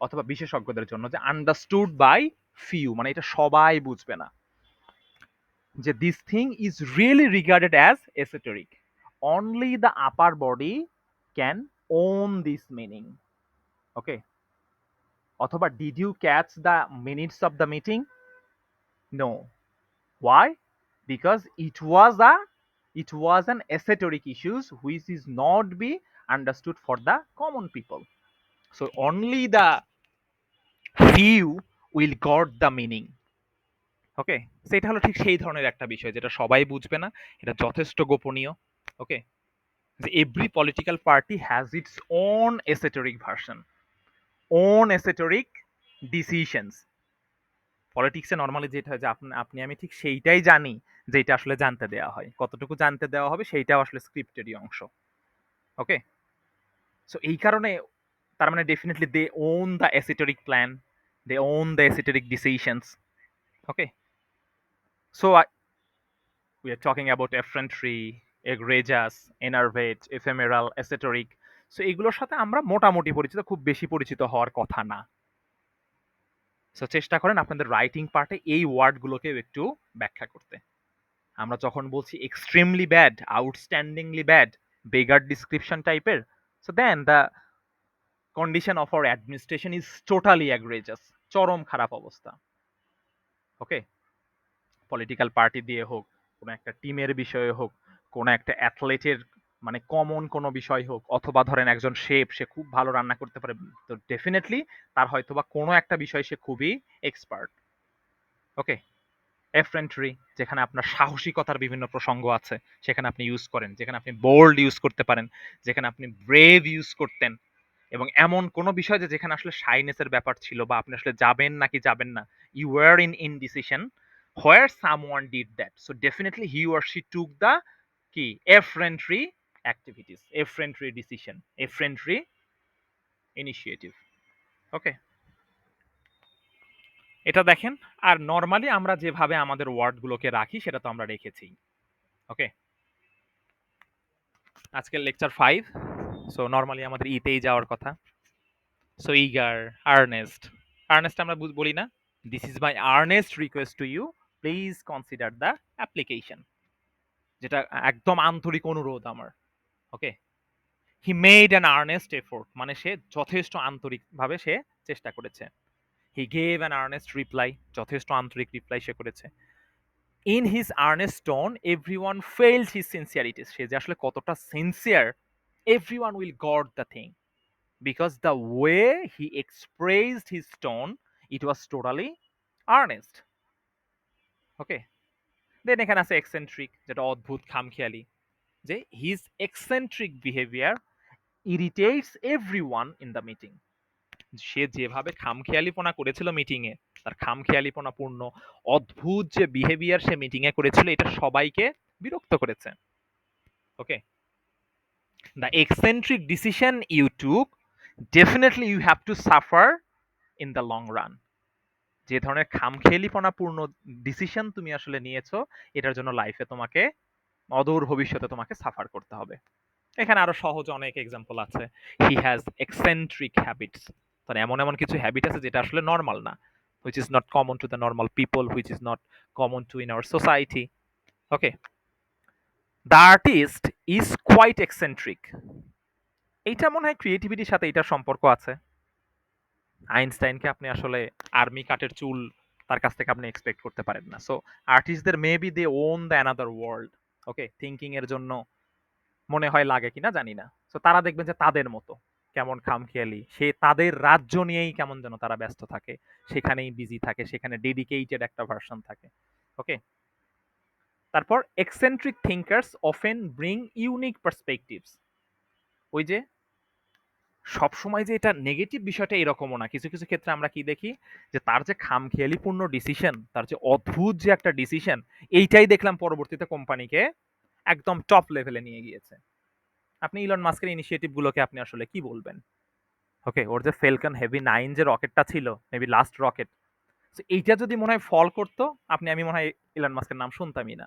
অথবা বিশেষজ্ঞদের জন্য, যে আন্ডারস্টুড বাই ফিউ, মানে এটা সবাই বুঝবে না। যে this thing is really regarded as esoteric, only the upper body can own this meaning. Okay, অথবা did you catch the minutes of the meeting? No. Why? Because it was an esoteric issues which is not be understood for the common people. So only the few will got the meaning. ওকে, সেটা হলো ঠিক সেই ধরনের একটা বিষয় যেটা সবাই বুঝবে না, এটা যথেষ্ট গোপনীয়। ওকে, যে every political party has its own esoteric version, own esoteric decisions. পলিটিক্সে নর্মালি যেটা হয় যে আপনি আমি ঠিক সেইটাই জানি যেটা আসলে জানতে দেওয়া হয়, কতটুকু জানতে দেওয়া হবে সেইটাও আসলে স্ক্রিপ্টেরই অংশ। ওকে, সো এই কারণে তার মানে definitely they own the esoteric plan, they own the esoteric decisions. Okay, so we are talking about effrontery, egregious, enervate, ephemeral, esoteric. So এগুলোর সাথে আমরা মোটামুটি পরিচিত, খুব বেশি পরিচিত হওয়ার কথা না। সো চেষ্টা করেন আপনাদের রাইটিং পার্টে এই ওয়ার্ডগুলোকেও একটু ব্যাখ্যা করতে। আমরা যখন বলছি extremely bad, outstandingly bad, beggar description টাইপের, so then the condition of our administration is totally egregious, চরম খারাপ অবস্থা। ওকে, পলিটিক্যাল পার্টি দিয়ে হোক, কোনো একটা টিমের বিষয়ে হোক, কোনো একটা অ্যাথলেটের মানে কমন কোনো বিষয় হোক, অথবা ধরেন একজন শেফ, সে খুব ভালো রান্না করতে পারে, তো ডেফিনেটলি তার হয়তোবা কোনো একটা বিষয় সে খুবই এক্সপার্ট। ওকে, এফ্রেন্ট্রি, যেখানে আপনার সাহসিকতার বিভিন্ন প্রসঙ্গ আছে সেখানে আপনি ইউজ করেন, যেখানে আপনি বোল্ড ইউজ করতে পারেন, যেখানে আপনি ব্রেভ ইউজ করতেন, এবং এমন কোনো বিষয় যে যেখানে আসলে শাইনেসের ব্যাপার ছিল, বা আপনি আসলে যাবেন নাকি যাবেন না, you were in indecision where someone did that, so definitely he or she took the key effrontery activities, effrontery decision, effrontery initiative. Okay, এটা দেখেন। আর নর্মালি আমরা যেভাবে আমাদের ওয়ার্ডগুলোকে রাখি সেটা তো আমরা রেখেছি। ওকে, আজকের লেকচার 5। সো নর্মালি আমাদের ইতেই যাওয়ার কথা। So eager, Ernst. আর্নেস্ট আমরা বলি না, this is my earnest request to you, please consider the application, যেটা একদম আন্তরিক অনুরোধ আমার। Okay, he made an earnest effort, মানে সে যথেষ্ট আন্তরিকভাবে সে চেষ্টা করেছে। He gave an earnest reply, যথেষ্ট আন্তরিক রিপ্লাই সে করেছে। In his earnest tone everyone felt his sincerity, সে যে আসলে কতটা sincere, everyone will got the thing because the way he expressed his tone, it was totally earnest. Okay, then এখানে আছে eccentric, যেটা অদ্ভুত খামখেয়ালি, যে his eccentric behavior irritates everyone in the meeting. সে যেভাবে খামখেয়ালিপনা করেছিল মিটিং এ, তার খামখেয়ালিপনা পূর্ণ অদ্ভুত যে বিহেভিয়ার সে মিটিং এ করেছিল, এটা সবাইকে বিরক্ত করেছে। ওকে, the eccentric decision you took, definitely you have to suffer in the long run. যে ধরনের খামখেয়ালিপনা পূর্ণ ডিসিশন তুমি আসলে নিয়েছো, এটার জন্য লাইফে তোমাকে অদূর ভবিষ্যতে তোমাকে সাফার করতে হবে। এখানে আরো সহজ অনেক এক্সাম্পল আছে। হি হ্যাজ এক্সেন্ট্রিক হ্যাবিটস, মানে এমন এমন কিছু হ্যাবিট আছে যেটা আসলে নর্মাল না, which is not common to the normal people, which is not common to in our society. Okay, the artist is quite eccentric, এইটা মনে হয় ক্রিয়েটিভিটির সাথে এটার সম্পর্ক আছে। আইনস্টাইনকে আপনি আসলে আর্মি কাটের চুল তার কাছ থেকে আপনি এক্সপেক্ট করতে পারেন না। সো আর্টিস্টদের maybe they own the another world. Okay, thinking এর জন্য মনে হয় লাগে কিনা জানি না। সো তারা দেখবেন যে তাদের মতো কেমন খামখেয়ালি, সে তাদের রাজ্য নিয়েই কেমন যেন তারা ব্যস্ত থাকে, সেখানেই বিজি থাকে, সেখানে ডেডিকেটেড একটা ভার্সন থাকে। ওকে, তারপর eccentric thinkers often bring unique perspectives. ওই যে সবসময় যে এটা নেগেটিভ বিষয়টা এরকমও না, কিছু কিছু ক্ষেত্রে আমরা কি দেখি যে তার যে খামখেয়ালিপূর্ণ ডিসিশন, তার যে অদ্ভুত যে একটা ডিসিশন, এইটাই দেখলাম পরবর্তীতে কোম্পানিকে একদম টপ লেভেলে নিয়ে গিয়েছে। আপনি ইলন মাস্কের ইনিশিয়েটিভ গুলোকে আপনি আসলে কি বলবেন? ওকে, ওর যে ফেলকন হেভি 9 যে রকেটটা ছিল, মেবি লাস্ট রকেট, এইটা যদি মনে হয় ফল করতো, আমি মনে হয় ইলন মাস্কের নাম শুনতামই না।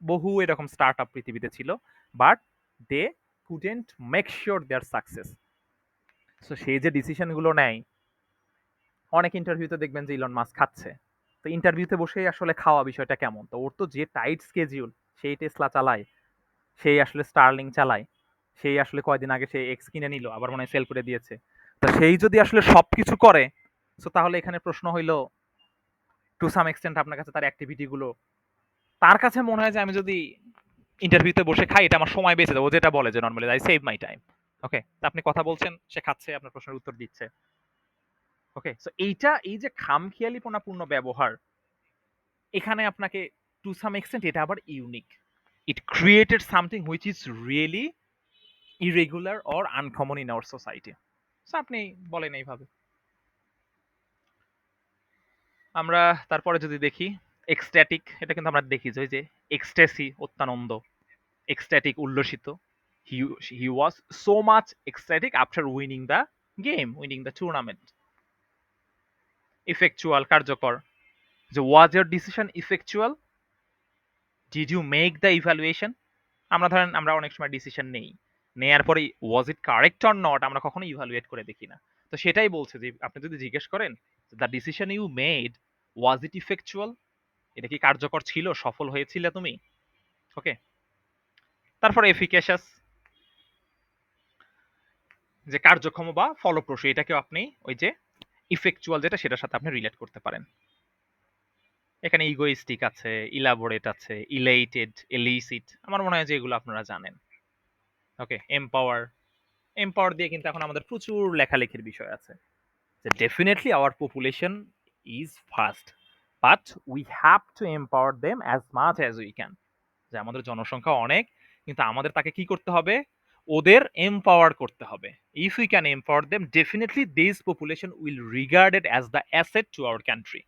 বহু এরকম স্টার্ট আপ পৃথিবীতে ছিল, but they couldn't make sure their success. So সেই যে ডিসিশনগুলো নেয়, অনেক ইন্টারভিউতে দেখবেন যে ইলন মাস্ক খাচ্ছে, তো ইন্টারভিউতে বসেই আসলে খাওয়া বিষয়টা কেমন, তো ওর তো যে টাইট স্কেজিউল, সেই টেসলা চালায়, সেই আসলে স্টার্লিং চালায়, সেই আসলে কয়দিন আগে সে এক্স কিনে নিল, আবার মনে হয় সেল করে দিয়েছে। তো সেই যদি আসলে সবকিছু করে, সো তাহলে এখানে প্রশ্ন হইলো টু সাম এক্সটেন্ট আপনার কাছে তার অ্যাক্টিভিটি গুলো, তার কাছে মনে হয় যে আমি যদি ইন্টারভিউতে বসে খাই, এটা আমার সময় বেঁচে যাবে, ও যেটা বলে যে normally I save my time. Okay, তো আপনি কথা বলছেন, সে খাচ্ছে, আপনার প্রশ্নের উত্তর দিচ্ছে। ওকে, সো এই যে খামখেয়ালিপনাপূর্ণ ব্যবহার, এখানে আপনাকে টু সাম এক্সটেন্ট এটা আবার unique, it created something which is really irregular or uncommon in our society. So আপনি বলেন এইভাবে। আমরা তারপরে যদি দেখি এক্সট্যাটিক, এটা কিন্তু আমরা দেখি যে ওই যে এক্সটেসি, অত্যানন্দ, এক্সট্যাটিক উল্লসিত। He he was so much ecstatic after winning the game, winning the tournament. Effectual, কার্যকর, যে was your decision effectual, did you make the evaluation. আমরা অনেক সময় ডিসিশন নেই, নেয়ার পরে was it correct or not আমরা কখনো ইভ্যালুয়েট করে দেখি না। তো সেটাই বলছে যে আপনি যদি জিজ্ঞেস করেন দ্য ডিসিশন ইউ মেড ওয়াজ ইট ইফেকচুয়াল, এটা কি কার্যকর ছিল, সফল হয়েছিল তুমি। ওকে, তারপর এফিকেশাস, যে কার্যক্ষম বা ফলপ্রসূ, এটাকেও আপনি ওই যে ইফেকচুয়াল যেটা, সেটার সাথে আপনি রিলেট করতে পারেন। এখানে ইগোইস্টিক আছে, ইলাবোরেট আছে, ইলেটেড, এলিসিট, আমার মনে হয় যে এগুলো আপনারা জানেন। ওকে, এম্পাওয়ার দিয়ে কিন্তু এখন আমাদের প্রচুর লেখালেখির বিষয় আছে, যে definitely our population is fast, but we have to empower them as much as we can. যে আমাদের জনসংখ্যা অনেক, কিন্তু আমাদের তাকে কি করতে হবে, ওদের এম্পাওয়ার করতে হবে। If we can empower them, definitely this population will regarded as the asset to our country.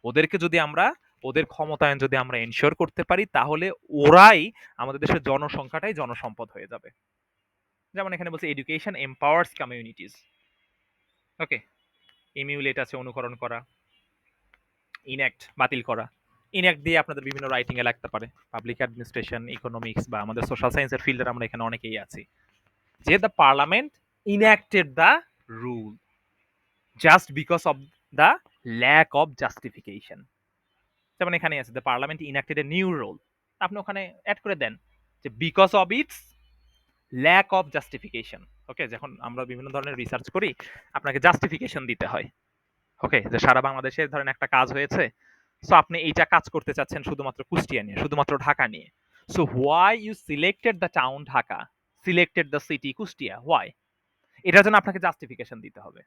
ওদেরকে যদি আমরা, ওদের ক্ষমতায়ন যদি আমরা এনশিওর করতে পারি, তাহলে ওরাই আমাদের দেশের জনসংখ্যাটাই জনসম্পদ হয়ে যাবে। যেমন এখানে বলছে এডুকেশন এম্পাওয়ার্স কমিউনিটিজ। ওকে, ইমিউলেট আছে অনুকরণ করা, ইনঅ্যাক্ট বাতিল করা। ইনঅ্যাক্ট দিয়ে আপনাদের বিভিন্ন রাইটিং এ লাগতে পারে, পাবলিক অ্যাডমিনিস্ট্রেশন, ইকোনমিক্স বা আমাদের সোশ্যাল সায়েন্সের ফিল্ডের আমরা এখানে অনেকেই আছি, যে the parliament enacted the rule just because of the lack of justification. যেমন এখানে আছে the parliament enacted a new rule, আপনি ওখানে অ্যাড করে দেন যে because of its lack of justification. Okay, যখন আমরা বিভিন্ন ধরনের রিসার্চ করি, আপনাকে জাস্টিফিকেশন দিতে হয়। ওকে, যে সারা বাংলাদেশে ধরেন একটা কাজ হয়েছে, সো আপনি এইটা কাজ করতে চাচ্ছেন শুধুমাত্র কুষ্টিয়া নিয়ে, শুধুমাত্র ঢাকা নিয়ে। So why you selected the town Dhaka, selected the city Kushtia, why? এটার জন্য আপনাকে জাস্টিফিকেশন দিতে হবে।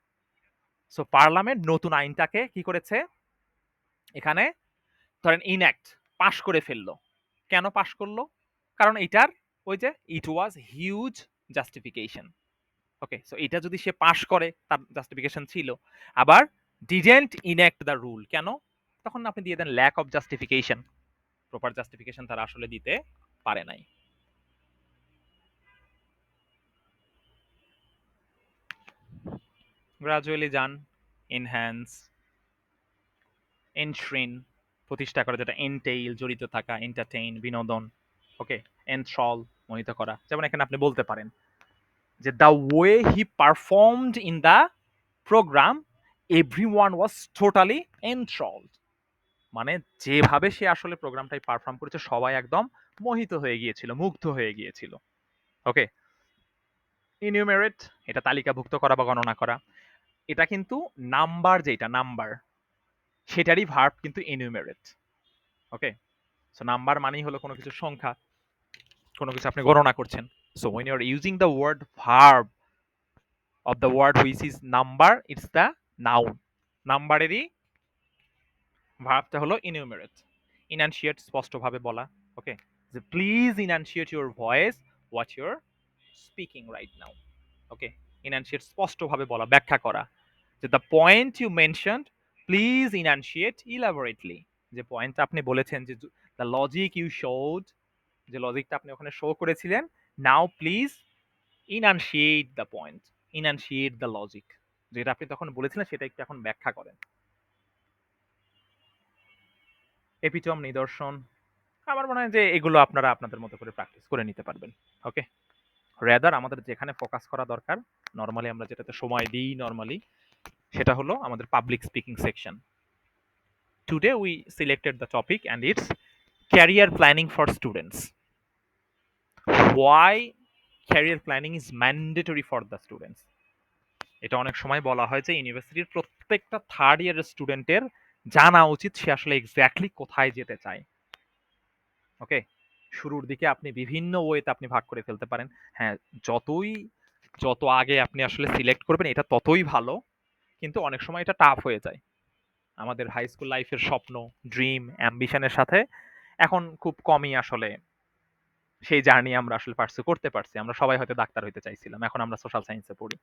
সো পার্লামেন্ট নতুন আইনটাকে কি করেছে এখানে, ধরেন ইনঅ্যাক্ট পাশ করে ফেললো। কেন পাশ করলো? কারণ এটার ওই যে it was huge justification. Okay, so এটা যদি সে পাশ করে তার জাস্টিফিকেশন ছিল। আবার ডিডেন্ট ইনঅ্যাক্ট দ্য রুল, কেন? তখন আপনি দিয়ে দেন lack of justification, proper justification তারা আসলে দিতে পারে নাই। গ্রাজুয়ালি যান, এনহ্যান্স, এনশ্রিন প্রতিষ্ঠা করা, যেটা এনটেইল জড়িত থাকা, এন্টারটেইন বিনোদন, ওকে, এনথ্রল মোহিত করা। যেমন এখানে আপনি বলতে পারেন যে the way he performed in the programme everyone was totally enthralled, মানে যেভাবে সে আসলে প্রোগ্রামটাই পারফর্ম করেছে সবাই একদম মোহিত হয়ে গিয়েছিল, মুগ্ধ হয়ে গিয়েছিল। ওকে, ইনিউমেরেট এটা তালিকাভুক্ত করা বা গণনা করা। এটা কিন্তু নাম্বার, যেটা নাম্বার সেটারই ভার্ব কিন্তু ইনিউমেরেট। ওকে, সো নাম্বার মানেই হলো কোনো কিছু সংখ্যা, কোনো কিছু আপনি গণনা করছেন। So when you are using the word verb of the word which is number, it's the noun. নাম্বারেরই ভার্বটা হলো ইনিউমেরেট। ইনানশিয়েট স্পষ্টভাবে বলা। ওকে, যে please enunciate your voice what you're speaking right now. Okay, enunciate স্পষ্টভাবে বলা, ব্যাখ্যা করা। যে the point you mentioned please enunciate elaborately, যে পয়েন্টটা আপনি বলেছেন, যে দ্য লজিক ইউ শোড, যে লজিকটা আপনি ওখানে শো করেছিলেন, now please enunciate the point, enunciate the logic, যেটা আপনি তখন বলেছিলেন সেটা একটু এখন ব্যাখ্যা করেন। এপিটম নিদর্শন, আমার মনে হয় যে এগুলো আপনারা আপনাদের মতো করে প্র্যাকটিস করে নিতে পারবেন। ওকে, রেদার আমাদের যেখানে ফোকাস করা দরকার, নর্মালি আমরা যেটাতে সময় দিই নর্মালি, সেটা হলো আমাদের public speaking section. Today we selected the topic and it's career planning for students. Why career planning is mandatory for the students. এটা অনেক সময় বলা হয় যে ইউনিভার্সিটির প্রত্যেকটা থার্ড ইয়ারের স্টুডেন্টের জানা উচিত সে আসলে এক্স্যাক্টলি কোথায় যেতে চায়। ওকে, শুরুর দিকে আপনি বিভিন্ন ওয়েতে আপনি ভাগ করে ফেলতে পারেন। হ্যাঁ, যত আগে আপনি আসলে সিলেক্ট করবেন এটা ততই ভালো, কিন্তু অনেক সময় এটা টাফ হয়ে যায়। আমাদের হাই স্কুল লাইফের স্বপ্ন, ড্রিম, অ্যাম্বিশনের সাথে এখন খুব কমই আসলে সেই জার্নি আমরা আসলে পার্সু করতে পারছি। আমরা সবাই হয়তো ডাক্তার হইতে চাইছিলাম, এখন আমরা সোশ্যাল সায়েন্সে পড়ি।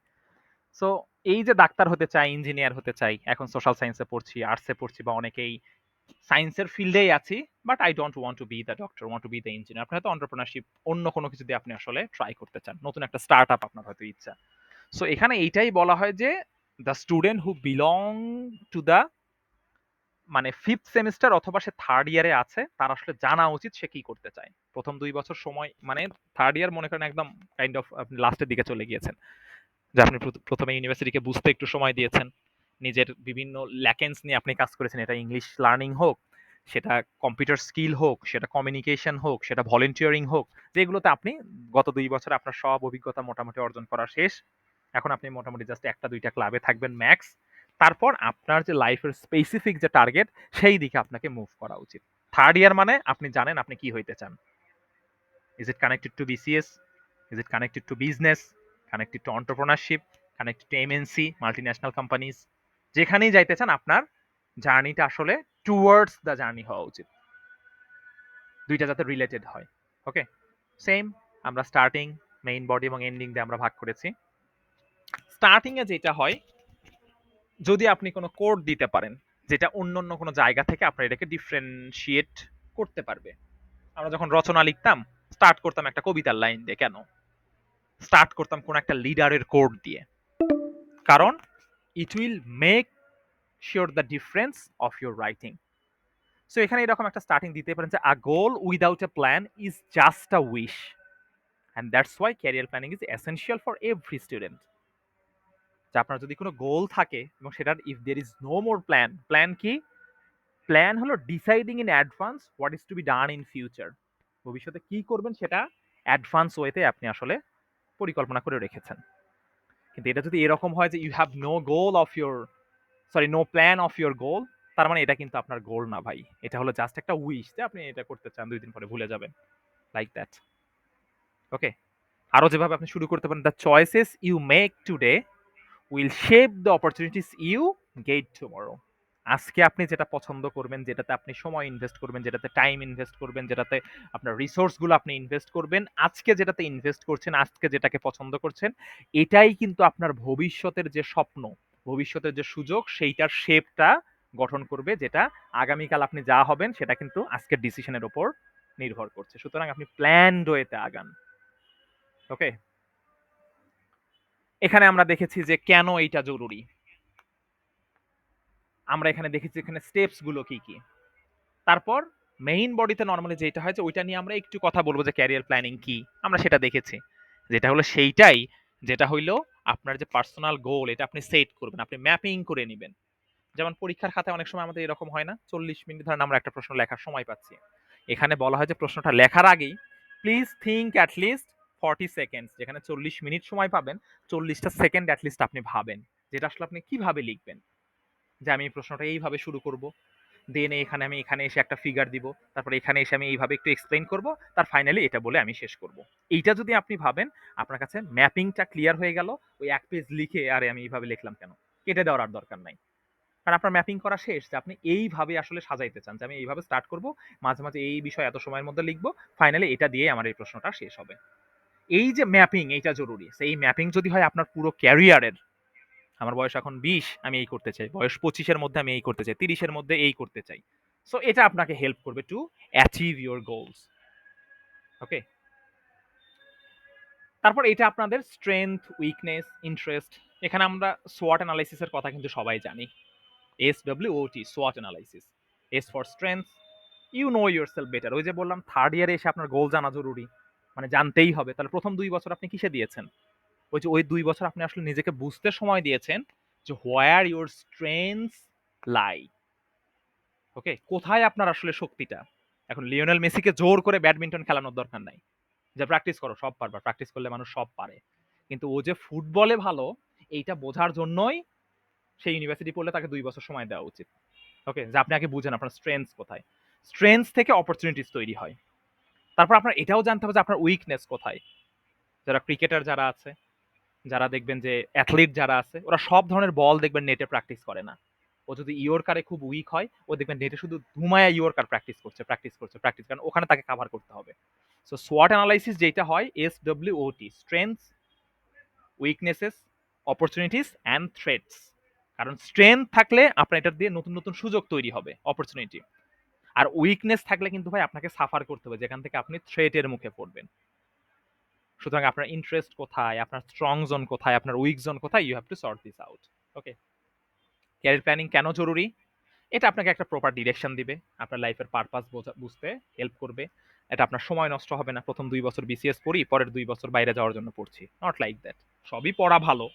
সো এই যে ডাক্তার হতে চাই, ইঞ্জিনিয়ার হতে চাই, এখন সোশ্যাল সায়েন্সে পড়ছি, আর্টসে পড়ছি, বা অনেকেই সায়েন্সের ফিল্ডেই আছি, but I don't want to B the doctor, want to B the engineer. আপনি হয়তো এন্টারপ্রেনারশিপ অন্য কোনো কিছু দিয়ে আপনি আসলে ট্রাই করতে চান, নতুন একটা স্টার্ট আপ আপনার হয়তো ইচ্ছা। সো এখানে এইটাই বলা হয় যে the student who belong to the, মানে ফিফথ সেমিস্টার অথবা সে থার্ড ইয়ারে আছে, তার আসলে জানা উচিত সে কি করতে চায়। প্রথম 2 বছর সময়, মানে থার্ড ইয়ার মনে করেন একদম কাইন্ড অফ আপনি লাস্টের দিকে চলে গিয়েছেন, যে আপনি প্রথমে ইউনিভার্সিটিকে বুঝতে একটু সময় দিয়েছেন, নিজের বিভিন্ন ল্যাকেন্স নিয়ে আপনি কাজ করেছেন, এটা ইংলিশ লার্নিং হোক, সেটা কম্পিউটার স্কিল হোক, সেটা কমিউনিকেশন হোক, সেটা ভলেন্টিয়ারিং হোক, যেগুলোতে আপনি গত 2 বছরে আপনার সব অভিজ্ঞতা মোটামুটি অর্জন করা শেষ। এখন আপনি মোটামুটি জাস্ট 1টা 2টা ক্লাবে থাকবেন ম্যাক্স। তারপর আপনার যে লাইফের স্পেসিফিক যে টার্গেট, সেই দিকে আপনাকে মুভ করা উচিত। থার্ড ইয়ার মানে আপনি জানেন আপনি কি হইতে চান। Is it connected to BCS, is it connected to business, connected to entrepreneurship, connected to MNC multinational companies, যেখানেই যাইতে চান আপনার জার্নিটা আসলে টুয়ার্ডস দ্য জার্নি হওয়া উচিত, দুইটা যাতে রিলেটেড হয়। ওকে, সেম আমরা স্টার্টিং, মেইন বডি এবং এন্ডিং দিয়ে আমরা ভাগ করেছি। স্টার্টিং এ যেটা হয়, যদি আপনি কোনো কোড দিতে পারেন যেটা অন্য অন্য কোনো জায়গা থেকে আপনার এটাকে ডিফারেন্সিয়েট করতে পারবে। আমরা যখন রচনা লিখতাম স্টার্ট করতাম একটা কবিতার লাইন দিয়ে, কেন স্টার্ট করতাম কোন একটা লিডারের কোড দিয়ে? কারণ it will make sure the difference of your writing. So এখানে এরকম একটা স্টার্টিং দিতে পারেন যে a goal without a plan is just a wish, and that's why career planning is essential for every student. যে আপনার যদি কোনো গোল থাকে এবং সেটার if there is no more plan, plan কি? প্ল্যান হলো deciding in advance what is to be done in future. ভবিষ্যতে কি করবেন সেটা অ্যাডভান্স ওয়েতে আপনি আসলে পরিকল্পনা করে রেখেছেন। কিন্তু এটা যদি এরকম হয় যে you have no goal of your sorry no plan of your goal, তার মানে এটা কিন্তু আপনার গোল না ভাই, এটা হলো জাস্ট একটা উইশ যে আপনি এটা করতে চান, 2 দিন পরে ভুলে যাবেন, লাইক দ্যাট। ওকে, আরো যেভাবে আপনি শুরু করতে পারেন, the choices you make today will shape the opportunities you get tomorrow. আজকে আপনি যেটা পছন্দ করবেন, যেটাতে আপনি সময় ইনভেস্ট করবেন, যেটাতে টাইম ইনভেস্ট করবেন, যেটাতে আপনার রিসোর্সগুলো আপনি ইনভেস্ট করবেন, আজকে যেটাতে ইনভেস্ট করছেন, আজকে যেটাকে পছন্দ করছেন, এটাই কিন্তু আপনার ভবিষ্যতের যে স্বপ্ন, ভবিষ্যতের যে সুযোগ, সেইটার শেপটা গঠন করবে, যেটা আগামীকাল আপনি যা হবেন সেটা কিন্তু আজকের ডিসিশনের উপর নির্ভর করছে। সুতরাং আপনি প্ল্যান্ড ওয়েতে আগান। ওকে, এখানে আমরা দেখেছি যে কেন এইটা জরুরি, আমরা এখানে দেখেছি এখানে স্টেপস গুলো কি কি। তারপর মেইন বডিতে নরমালি যেটা হয় যে ওইটা নিয়ে আমরা একটু কথা বলবো যে ক্যারিয়ার প্ল্যানিং কি, আমরা সেটা দেখেছি, যেটা হলো সেইটাই, যেটা হইলো আপনার যে পার্সোনাল গোল, এটা আপনি সেট করবেন, আপনি ম্যাপিং করে নেবেন। যেমন পরীক্ষার খাতায় অনেক সময় আমাদের এরকম হয় না, 40 মিনিট ধরেন আমরা একটা প্রশ্ন লেখার সময় পাচ্ছি, এখানে বলা হয় যে প্রশ্নটা লেখার আগেই প্লিজ থিঙ্ক অ্যাটলিস্ট 40 সেকেন্ডস, যেখানে 40 মিনিট সময় পাবেন, 40টা সেকেন্ড অ্যাটলিস্ট আপনি ভাবেন যেটা আসলে আপনি কিভাবে লিখবেন, যে আমি এই প্রশ্নটা এইভাবে শুরু করব, দেন এখানে আমি এখানে এসে একটা ফিগার দিব, তারপরে এখানে এসে আমি এইভাবে একটু এক্সপ্লেইন করব, তার ফাইনালি এটা বলে আমি শেষ করব। এইটা যদি আপনি ভাবেন, আপনার কাছে ম্যাপিংটা ক্লিয়ার হয়ে গেল। ওই এক পেজ লিখে আরে আমি এইভাবে লিখলাম কেন, কেটে দেওয়ার আর দরকার নাই, কারণ আপনার ম্যাপিং করা শেষ, যে আপনি এইভাবে আসলে সাজাইতে চান যে আমি এইভাবে স্টার্ট করব, মাঝে মাঝে এই বিষয় এত সময়ের মধ্যে লিখবো, ফাইনালি এটা দিয়ে আমার এই প্রশ্নটা শেষ হবে। এই যে ম্যাপিং, এইটা জরুরি। সেই ম্যাপিং যদি হয় আপনার পুরো ক্যারিয়ারের, আমার বয়স এখন 20, আমি এই করতে চাই, বয়স 25-এর মধ্যে আমি এই করতে চাই, 30-এর মধ্যে এই করতে চাই, সো এটা আপনাকে হেল্প করবে টু অ্যাচিভ ইউর গোলস। ওকে, তারপর এটা আপনাদের স্ট্রেংথ, উইকনেস, ইন্টারেস্ট। এখানে আমরা সোয়াট অ্যানালাইসিসের কথা কিন্তু সবাই জানি, SWOT, SWOT analysis. S for strength, you know yourself better. ওই যে বললাম থার্ড ইয়ারে এসে আপনার গোল জানা জরুরি, মানে জানতেই হবে। তাহলে প্রথম 2 বছর আপনি কিসে দিয়েছেন? ওই যে ওই 2 বছর আপনি আসলে নিজেকে বুঝতে সময় দিয়েছেন যে হোয়ার ইউর স্ট্রেংথস লাই। ওকে, কোথায় আপনার আসলে শক্তিটা। এখন লিওনেল মেসিকে জোর করে ব্যাডমিন্টন খেলানোর দরকার নাই, যে প্র্যাকটিস করো সব পারবা, প্র্যাকটিস করলে মানুষ সব পারে। কিন্তু ও যে ফুটবলে ভালো, এইটা বোঝার জন্যই সেই ইউনিভার্সিটি পড়লে তাকে 2 বছর সময় দেওয়া উচিত। ওকে, যে আপনি আগে বুঝেন আপনার স্ট্রেংথস কোথায়, স্ট্রেংথস থেকে অপরচুনিটিস তৈরি হয়। তারপর আপনার এটাও জানতে হবে যে আপনার উইকনেস কোথায়। যারা ক্রিকেটার যারা আছে, যারা দেখবেন যে অ্যাথলিট যারা আছে, ওরা সব ধরনের বল দেখবেন নেটে প্র্যাকটিস করে না। ও যদি ইয়র্কারে খুব উইক হয়, ও দেখবেন নেটে শুধু ধুমায়া ইয়র্কার প্র্যাকটিস করছে, প্র্যাকটিস করছে, প্র্যাকটিস, কারণ ওখানে তাকে কাভার করতে হবে। সো সোয়াট অ্যানালাইসিস যেটা হয়, SWOT, strengths, weaknesses, opportunities and threats. কারণ স্ট্রেংথ থাকলে আপনার এটার দিয়ে নতুন নতুন সুযোগ তৈরি হবে, অপরচুনিটি। আর উইকনেস থাকলে কিন্তু ভাই আপনাকে সাফার করতে হবে, যেখান থেকে আপনি থ্রেটের মুখে পড়বেন। সুতরাং আপনার ইন্টারেস্ট কোথায়, আপনার স্ট্রং জোন কোথায়, আপনার উইক জোন কোথায়, you have to sort this out. Okay, career planning কেন জরুরি? এটা আপনাকে একটা প্রপার ডিরেকশন দিবে, আপনার লাইফের পারপাস বুঝতে হেল্প করবে। এটা আপনার সময় নষ্ট হবে না, প্রথম 2 বছর BCS পড়ি, পরের 2 বছর বাইরে যাওয়ার জন্য পড়ছি, নট লাইক দ্যাট। সবই পড়া ভালো,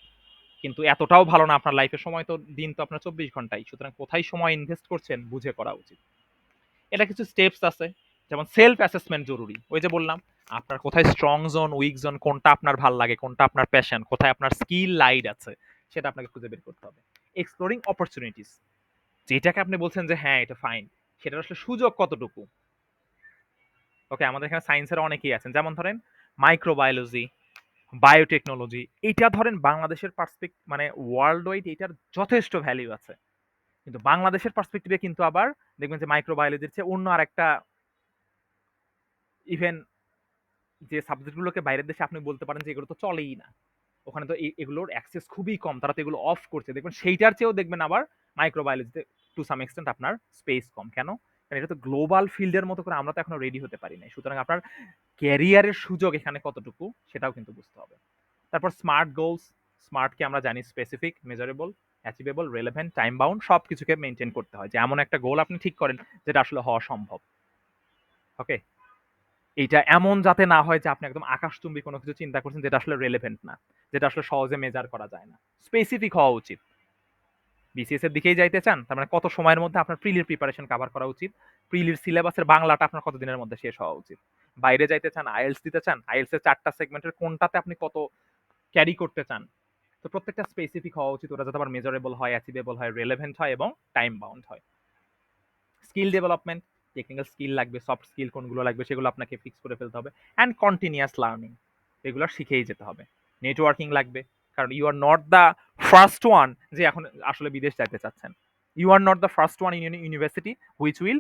কিন্তু এতটাও ভালো না। আপনার লাইফের সময় তো দিন তো আপনার 24 ঘন্টাই, সুতরাং কোথায় সময় ইনভেস্ট করছেন বুঝে করা উচিত। এটা কিছু স্টেপস আছে, যেমন সেলফ অ্যাসেসমেন্ট জরুরি। ওই যে বললাম, আপনার কোথায় স্ট্রং জোন, উইক জোন, কোনটা আপনার ভাল লাগে, কোনটা আপনার প্যাশন, কোথায় আপনার স্কিল লাইড আছে, সেটা আপনাকে খুঁজে বের করতে হবে। এক্সপ্লোরিং অপরচুনিটিস, যেটাকে আপনি বলছেন যে হ্যাঁ এটা ফাইন, সেটার আসলে সুযোগ কতটুকু। ওকে, আমাদের এখানে সায়েন্সের অনেকেই আছেন, যেমন ধরেন মাইক্রোবায়োলজি, বায়োটেকনোলজি, এইটা ধরেন বাংলাদেশের মানে ওয়ার্ল্ড ওয়াইড এটার যথেষ্ট ভ্যালিউ আছে, কিন্তু বাংলাদেশের পার্সপেক্টিভে কিন্তু আবার দেখবেন যে মাইক্রোবায়োলজির চেয়ে অন্য আরেকটা, ইভেন যে সাবজেক্টগুলোকে বাইরের দেশে আপনি বলতে পারেন যে এগুলো তো চলেই না, ওখানে তো এগুলোর অ্যাক্সেস খুবই কম, তারা তো এগুলো অফ করছে, দেখবেন সেইটার চেয়েও দেখবেন আবার মাইক্রোবায়োলজিতে টু সাম এক্সটেন্ট আপনার স্পেস কম। কেন? কারণ এটা তো গ্লোবাল ফিল্ডের মতো করে আমরা তো এখনো রেডি হতে পারি নাই। সুতরাং আপনার ক্যারিয়ারের সুযোগ এখানে কতটুকু সেটাও কিন্তু বুঝতে হবে। তারপর স্মার্ট গোলস, স্মার্টকে আমরা জানি specific, measurable, achievable, relevant, time bound, সব কিছুকে মেনটেন করতে হয়, যে এমন একটা গোল আপনি ঠিক করেন যেটা আসলে হওয়া সম্ভব। ওকে, এইটা এমন যাতে না হয় যে আপনি একদম আকাশচুম্বী কোনো কিছু চিন্তা করছেন যেটা আসলে রেলেভেন্ট না, যেটা আসলে সহজে মেজার করা যায় না। স্পেসিফিক হওয়া উচিত। BCS এর দিকেই যাইতে চান, তার মানে কত সময়ের মধ্যে আপনার প্রিলির প্রিপারেশন কভার করা উচিত, প্রিলির সিলেবাসের বাংলাটা আপনার কত দিনের মধ্যে শেষ হওয়া উচিত। বাইরে যাইতে চান, আইএলস দিতে চান, আইএলস এর 4টা সেগমেন্টের কোনটাতে আপনি কত ক্যারি করতে চান, তো প্রত্যেকটা স্পেসিফিক হওয়া উচিত, ওটা যাতে আবার মেজারেবল হয়, অ্যাচিভেবল হয়, রেলেভেন্ট হয় এবং টাইম বাউন্ড হয়। স্কিল ডেভেলপমেন্ট, টেকনিক্যাল স্কিল লাগবে, সফট স্কিল কোনগুলো লাগবে সেগুলো আপনাকে ফিক্স করে ফেলতে হবে। অ্যান্ড কন্টিনিউয়াস লার্নিং, এগুলো শিখেই যেতে হবে। নেটওয়ার্কিং লাগবে, কারণ you are not the first one যে এখন আসলে বিদেশ যাইতে চাচ্ছেন। You are not the first one in university which will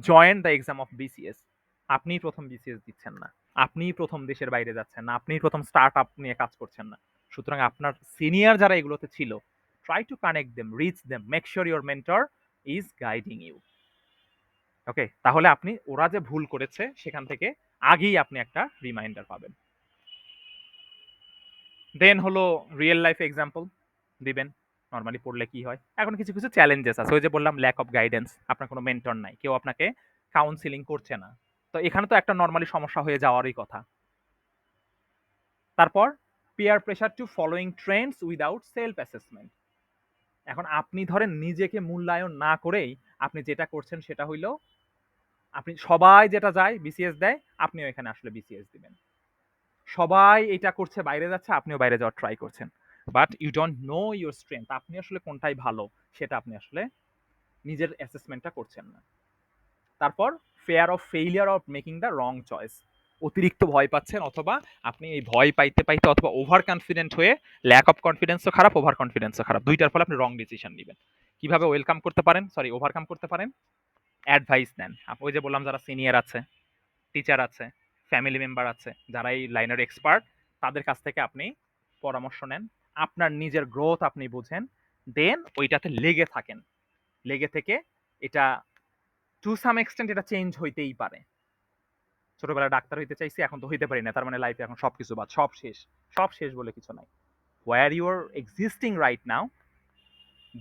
join the exam of BCS. আপনিই প্রথম বিসিএস দিচ্ছেন না, আপনিই প্রথম দেশের বাইরে যাচ্ছেন না, আপনিই প্রথম স্টার্ট আপ নিয়ে কাজ করছেন না। সুতরাং আপনার সিনিয়র যারা এগুলোতে ছিল, try to connect them, reach them, make sure your mentor is guiding you. Okay, তাহলে আপনি ওরা যে ভুল করেছে সেখান থেকে আগেই আপনি একটা রিমাইন্ডার পাবেন। দেন হলো রিয়েল লাইফ এক্সাম্পল দিবেন, নর্মালি পড়লে কি হয়। এখন কিছু কিছু চ্যালেঞ্জেস আছে, ওই যে বললাম ল্যাক অফ গাইডেন্স, আপনার কোনো মেন্টর নাই, কেউ আপনাকে কাউন্সিলিং করছে না। তো এখানে তো একটা নর্মালি সমস্যা হয়ে যাওয়ারই কথা। তারপর peer pressure to following trends without self assessment. এখন আপনি ধরেন নিজেকে মূল্যায়ন না করেই আপনি যেটা করছেন সেটা হইল, আপনি সবাই যেটা যায় বিসিএস দেয়, আপনিও এখানে আসলে বিসিএস দিবেন। সবাই এটা করছে, বাইরে যাচ্ছে, আপনিও বাইরে যাওয়ার ট্রাই করছেন, but you don't know your strength. আপনি আসলে কোনটাই ভালো সেটা আপনি আসলে নিজের অ্যাসেসমেন্টটা করছেন না। তারপর fair of failure of making the wrong choice, অতিরিক্ত ভয় পাচ্ছেন, অথবা আপনি এই ভয় পাইতে পাইতে অথবা ওভার কনফিডেন্ট হয়ে, ল্যাক অফ কনফিডেন্সও খারাপ, ওভার কনফিডেন্সও খারাপ, দুইটার ফলে আপনি রং ডিসিশন নেবেন। কিভাবে ওয়েলকাম করতে পারেন, ওভারকাম করতে পারেন? অ্যাডভাইস নেন। ওই যে বললাম, যারা সিনিয়র আছে, টিচার আছে, ফ্যামিলি মেম্বার আছে, যারা এই লাইনের এক্সপার্ট, তাদের কাছ থেকে আপনি পরামর্শ নেন, আপনার নিজের গ্রোথ আপনি বুঝেন, দেন ওইটাতে লেগে থাকেন। লেগে থেকে এটা টু সাম এক্সটেন্ট এটা চেঞ্জ হইতেই পারে। ছোটবেলায় ডাক্তার হইতে চাইছি, এখন তো হইতে পারি না, তার মানে লাইফে এখন সবকিছু বাদ, সব শেষ। সব শেষ বলে কিছু নাই। Where you are existing right now,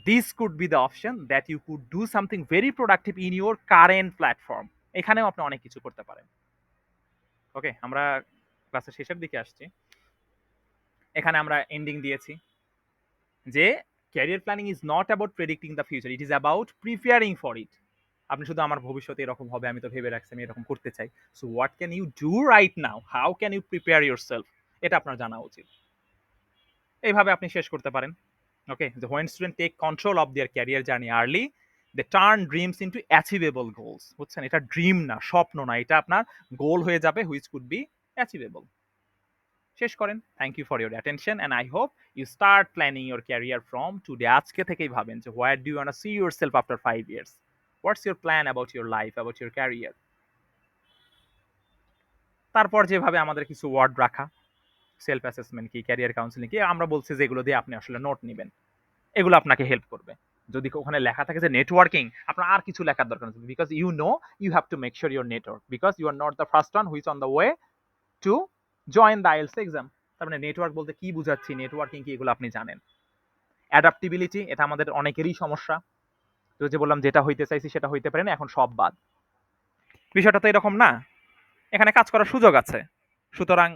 this could be the option that you could do something very productive in your current platform. এখানেও আপনি অনেক কিছু করতে পারেন। ওকে, আমরা ক্লাসের শেষের দিকে আসছি। এখানে আমরা এন্ডিং দিয়েছি যে career planning is not about predicting the future, it is about preparing for it. আপনি শুধু আমার ভবিষ্যতে এরকম হবে আমি তো ভেবে রাখছি, আমি এরকম করতে চাই, so what can you do right now, how can you prepare yourself, এটা আপনার জানা উচিত। এইভাবে আপনি শেষ করতে পারেন। ওকে, the when students take control of their career journey early, they turn dreams into achievable goals. বুঝছেন, এটা ড্রিম না, স্বপ্ন না, এটা আপনার গোল হয়ে যাবে, which could be achievable. শেষ করেন। Thank you for your attention and I hope you start planning your career from today. আজকে থেকেই ভাবেন যে where do you want to see yourself after 5 years, what's your plan about your life, about your career. তারপর যেভাবে আমাদের কিছু word রাখা, self assessment কি, ক্যারিয়ার কাউন্সিলিং কি, আমরা বলছি যে এগুলো দিয়ে আপনি আসলে নোট নেবেন, এগুলো আপনাকে হেল্প করবে। যদি ওখানে লেখা থাকে যে নেটওয়ার্কিং, আপনার আর কিছু লেখার দরকার নেই, because you know you have to make sure your network, because you are not the first one which on the way to join the IELTS exam. তার মানে নেটওয়ার্ক বলতে কি বুঝাচ্ছি, নেটওয়ার্কিং কি, এগুলো আপনি জানেন। অ্যাডাপ্টিবিলিটি, এটা আমাদের অনেকেরই সমস্যা। তো যে বললাম যেটা হইতে চাইছি সেটা হইতে পারে না, এখন সব বাদ। বিষয়টা তো এরকম না, এখানে কাজ করার সুযোগ আছে, সুতরাং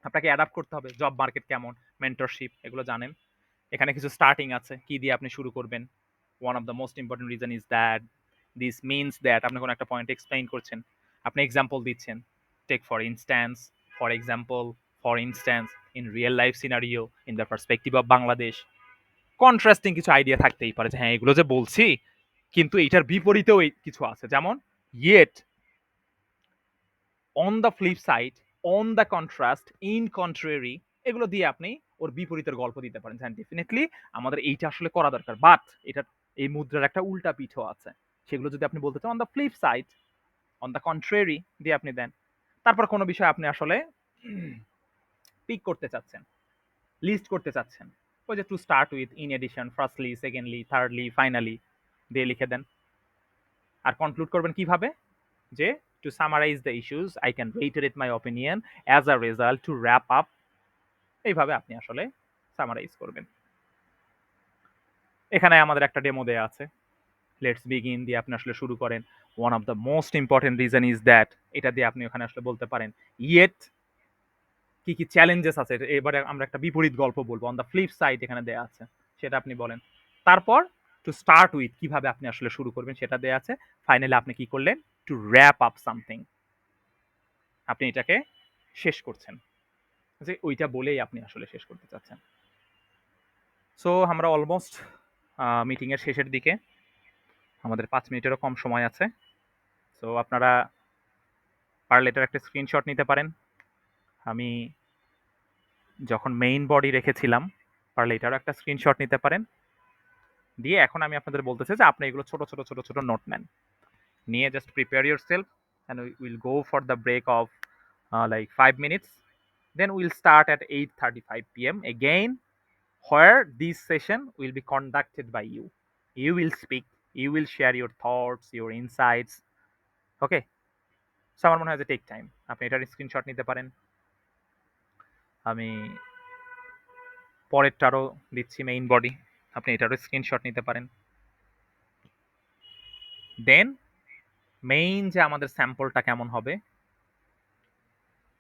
আপনাকে অ্যাডাপ্ট করতে হবে। জব মার্কেট কেমন, মেন্টরশিপ, এগুলো জানেন। এখানে কিছু স্টার্টিং আছে, কি দিয়ে আপনি শুরু করবেন। One of the most important reason is that this means that আপনি কোনো একটা পয়েন্ট এক্সপ্লেইন করছেন, আপনি এক্সাম্পল দিচ্ছেন। Take for example, in real life scenario, in the perspective of Bangladesh. Contrasting কিছু আইডিয়া থাকতেই পারে যে হ্যাঁ এগুলো যে বলছি, কিন্তু এটার বিপরীতেও কিছু আছে, যেমন yet, on the flip side, on the contrast, in contrary, এগুলো দিয়ে আপনি ওর বিপরীতের গল্প দিতে পারেন। হ্যাঁ ডেফিনেটলি আমাদের এইটা আসলে করা দরকার, বাট এটা এই মুদ্রার একটা উল্টা পিঠও আছে, সেগুলো যদি আপনি বলতে চান on the flip side, on the contrary দিয়ে আপনি দেন। তারপর কোনো বিষয় আপনি আসলে পিক করতে চাচ্ছেন, লিস্ট করতে চাচ্ছেন, ওই যে to start with, in addition, firstly, secondly, thirdly, finally দিয়ে লিখে দেন। আর কনক্লুড করবেন কিভাবে, যে to summarise the issues I can reiterate my opinion as a result to wrap up, এইভাবে আপনি আসলে সামারাইজ করবেন। এখানে আমাদের একটা ডেমো দেয়া আছে, লেটস বিগিন দিয়ে আপনি আসলে শুরু করেন। One of the most important reason is that, এটা দিয়ে আপনি ওখানে আসলে বলতে পারেন ইয়েট কি কি চ্যালেঞ্জেস আছে, এবারে আমরা একটা বিপরীত গল্প বলবো, অন দ্য ফ্লিপ সাইড এখানে দেয়া আছে, সেটা আপনি বলেন। তারপর টু স্টার্ট উইথ, কিভাবে আপনি আসলে শুরু করবেন সেটা দেয়া আছে। ফাইনালি আপনি কি করলেন, টু র্যাপ আপ সামথিং, আপনি এটাকে শেষ করছেন। যে ওইটা বলেই আপনি আসলে শেষ করতে চাচ্ছেন। সো আমরা অলমোস্ট মিটিং এর শেষের দিকে। আমাদের 5 মিনিটেরও কম সময় আছে। সো আপনারা পারলে এটার একটা স্ক্রিনশট নিতে পারেন। আমি যখন মেইন বডি রেখেছিলাম, পারলে এটারও একটা স্ক্রিনশট নিতে পারেন। দিয়ে এখন আমি আপনাদের বলতেছি যে আপনি এগুলো ছোট নোট নেন। নিয়ে just prepare yourself and we will go for the break of like 5 minutes. Then we'll start at 8:35 p.m. again, where this session will be conducted by you. You will speak, you will share your thoughts, your insights. Okay? So আমার মনে হয় যে take time. আপনি এটার screenshot নিতে পারেন। আমি পরেরটারও দিচ্ছি মেইন বডি। আপনি এটারও স্ক্রিনশট নিতে পারেন। দেন মেইন যে আমাদের স্যাম্পলটা কেমন হবে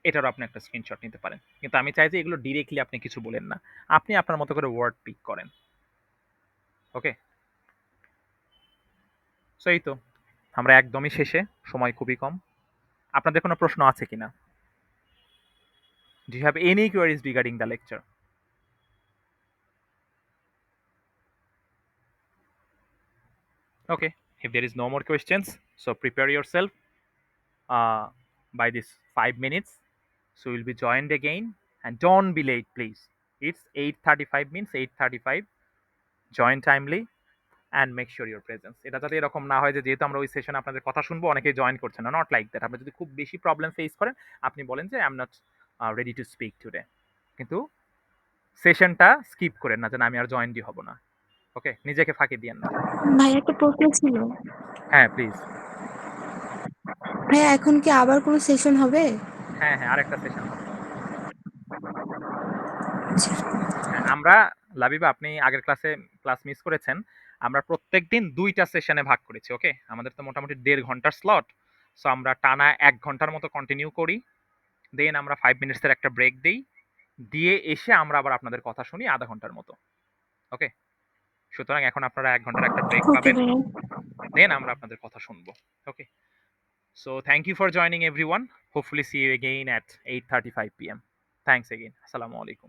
এটারও আপনি একটা স্ক্রিনশট নিতে পারেন। কিন্তু আমি চাই যে এগুলো ডিরেক্টলি আপনি কিছু বলেন না। আপনি আপনার মতো করে ওয়ার্ড পিক করেন। ওকে? সো এই তো আমরা একদমই শেষে, সময় খুবই কম। আপনাদের কোনো প্রশ্ন আছে কিনা? Do you have any queries regarding the lecture? Okay, if there is no more questions, so prepare yourself by this 5 minutes. So you'll be joined again and don't be late, please. It's 8:35 means 8:35. Join timely and make sure your presence. এটা যাতে এরকম না হয় যে যেহেতু আমরা ওই সেশনে আপনাদের কথা শুনবো অনেকেই জয়েন করছে না, নট লাইক দ্যাট। আপনি যদি খুব বেশি প্রবলেম ফেস করেন আপনি বলেন যে I am not ready to speak today, কিন্তু সেশনটা স্কিপ করেন না যেন আমি আর জয়েনই হব না। ওকে? নিজেকে ফাঁকি দিয়েন না। ভাই একটা প্রশ্ন ছিল। হ্যাঁ প্লিজ। ভাইয়া এখন কি আবার কোনো সেশন হবে? হ্যাঁ আরেকটা সেশন হবে। আচ্ছা। হ্যাঁ, আমরা লাবিবা আপনি আগের ক্লাস মিস করেছেন। আমরা প্রত্যেকদিন 2টা সেশনে ভাগ করেছি। ওকে? আমাদের তো মোটামুটি 1.5 ঘন্টার স্লট। সো আমরা টানা 1 ঘন্টার মতো কন্টিনিউ করি। দেন আমরা 5 মিনিটসের একটা ব্রেক দেই। দিয়ে এসে আমরা আবার আপনাদের কথা শুনি আধা ঘন্টার মতো। ওকে? সুতরাং এখন আপনারা 1 ঘন্টার একটা ব্রেক ওকে পাবেন। ভাইয়া। দেন আমরা আপনাদের কথা শুনবো। ওকে? So thank you for joining everyone. Hopefully see you again at 8:35 p.m. Thanks again. Assalamu alaikum.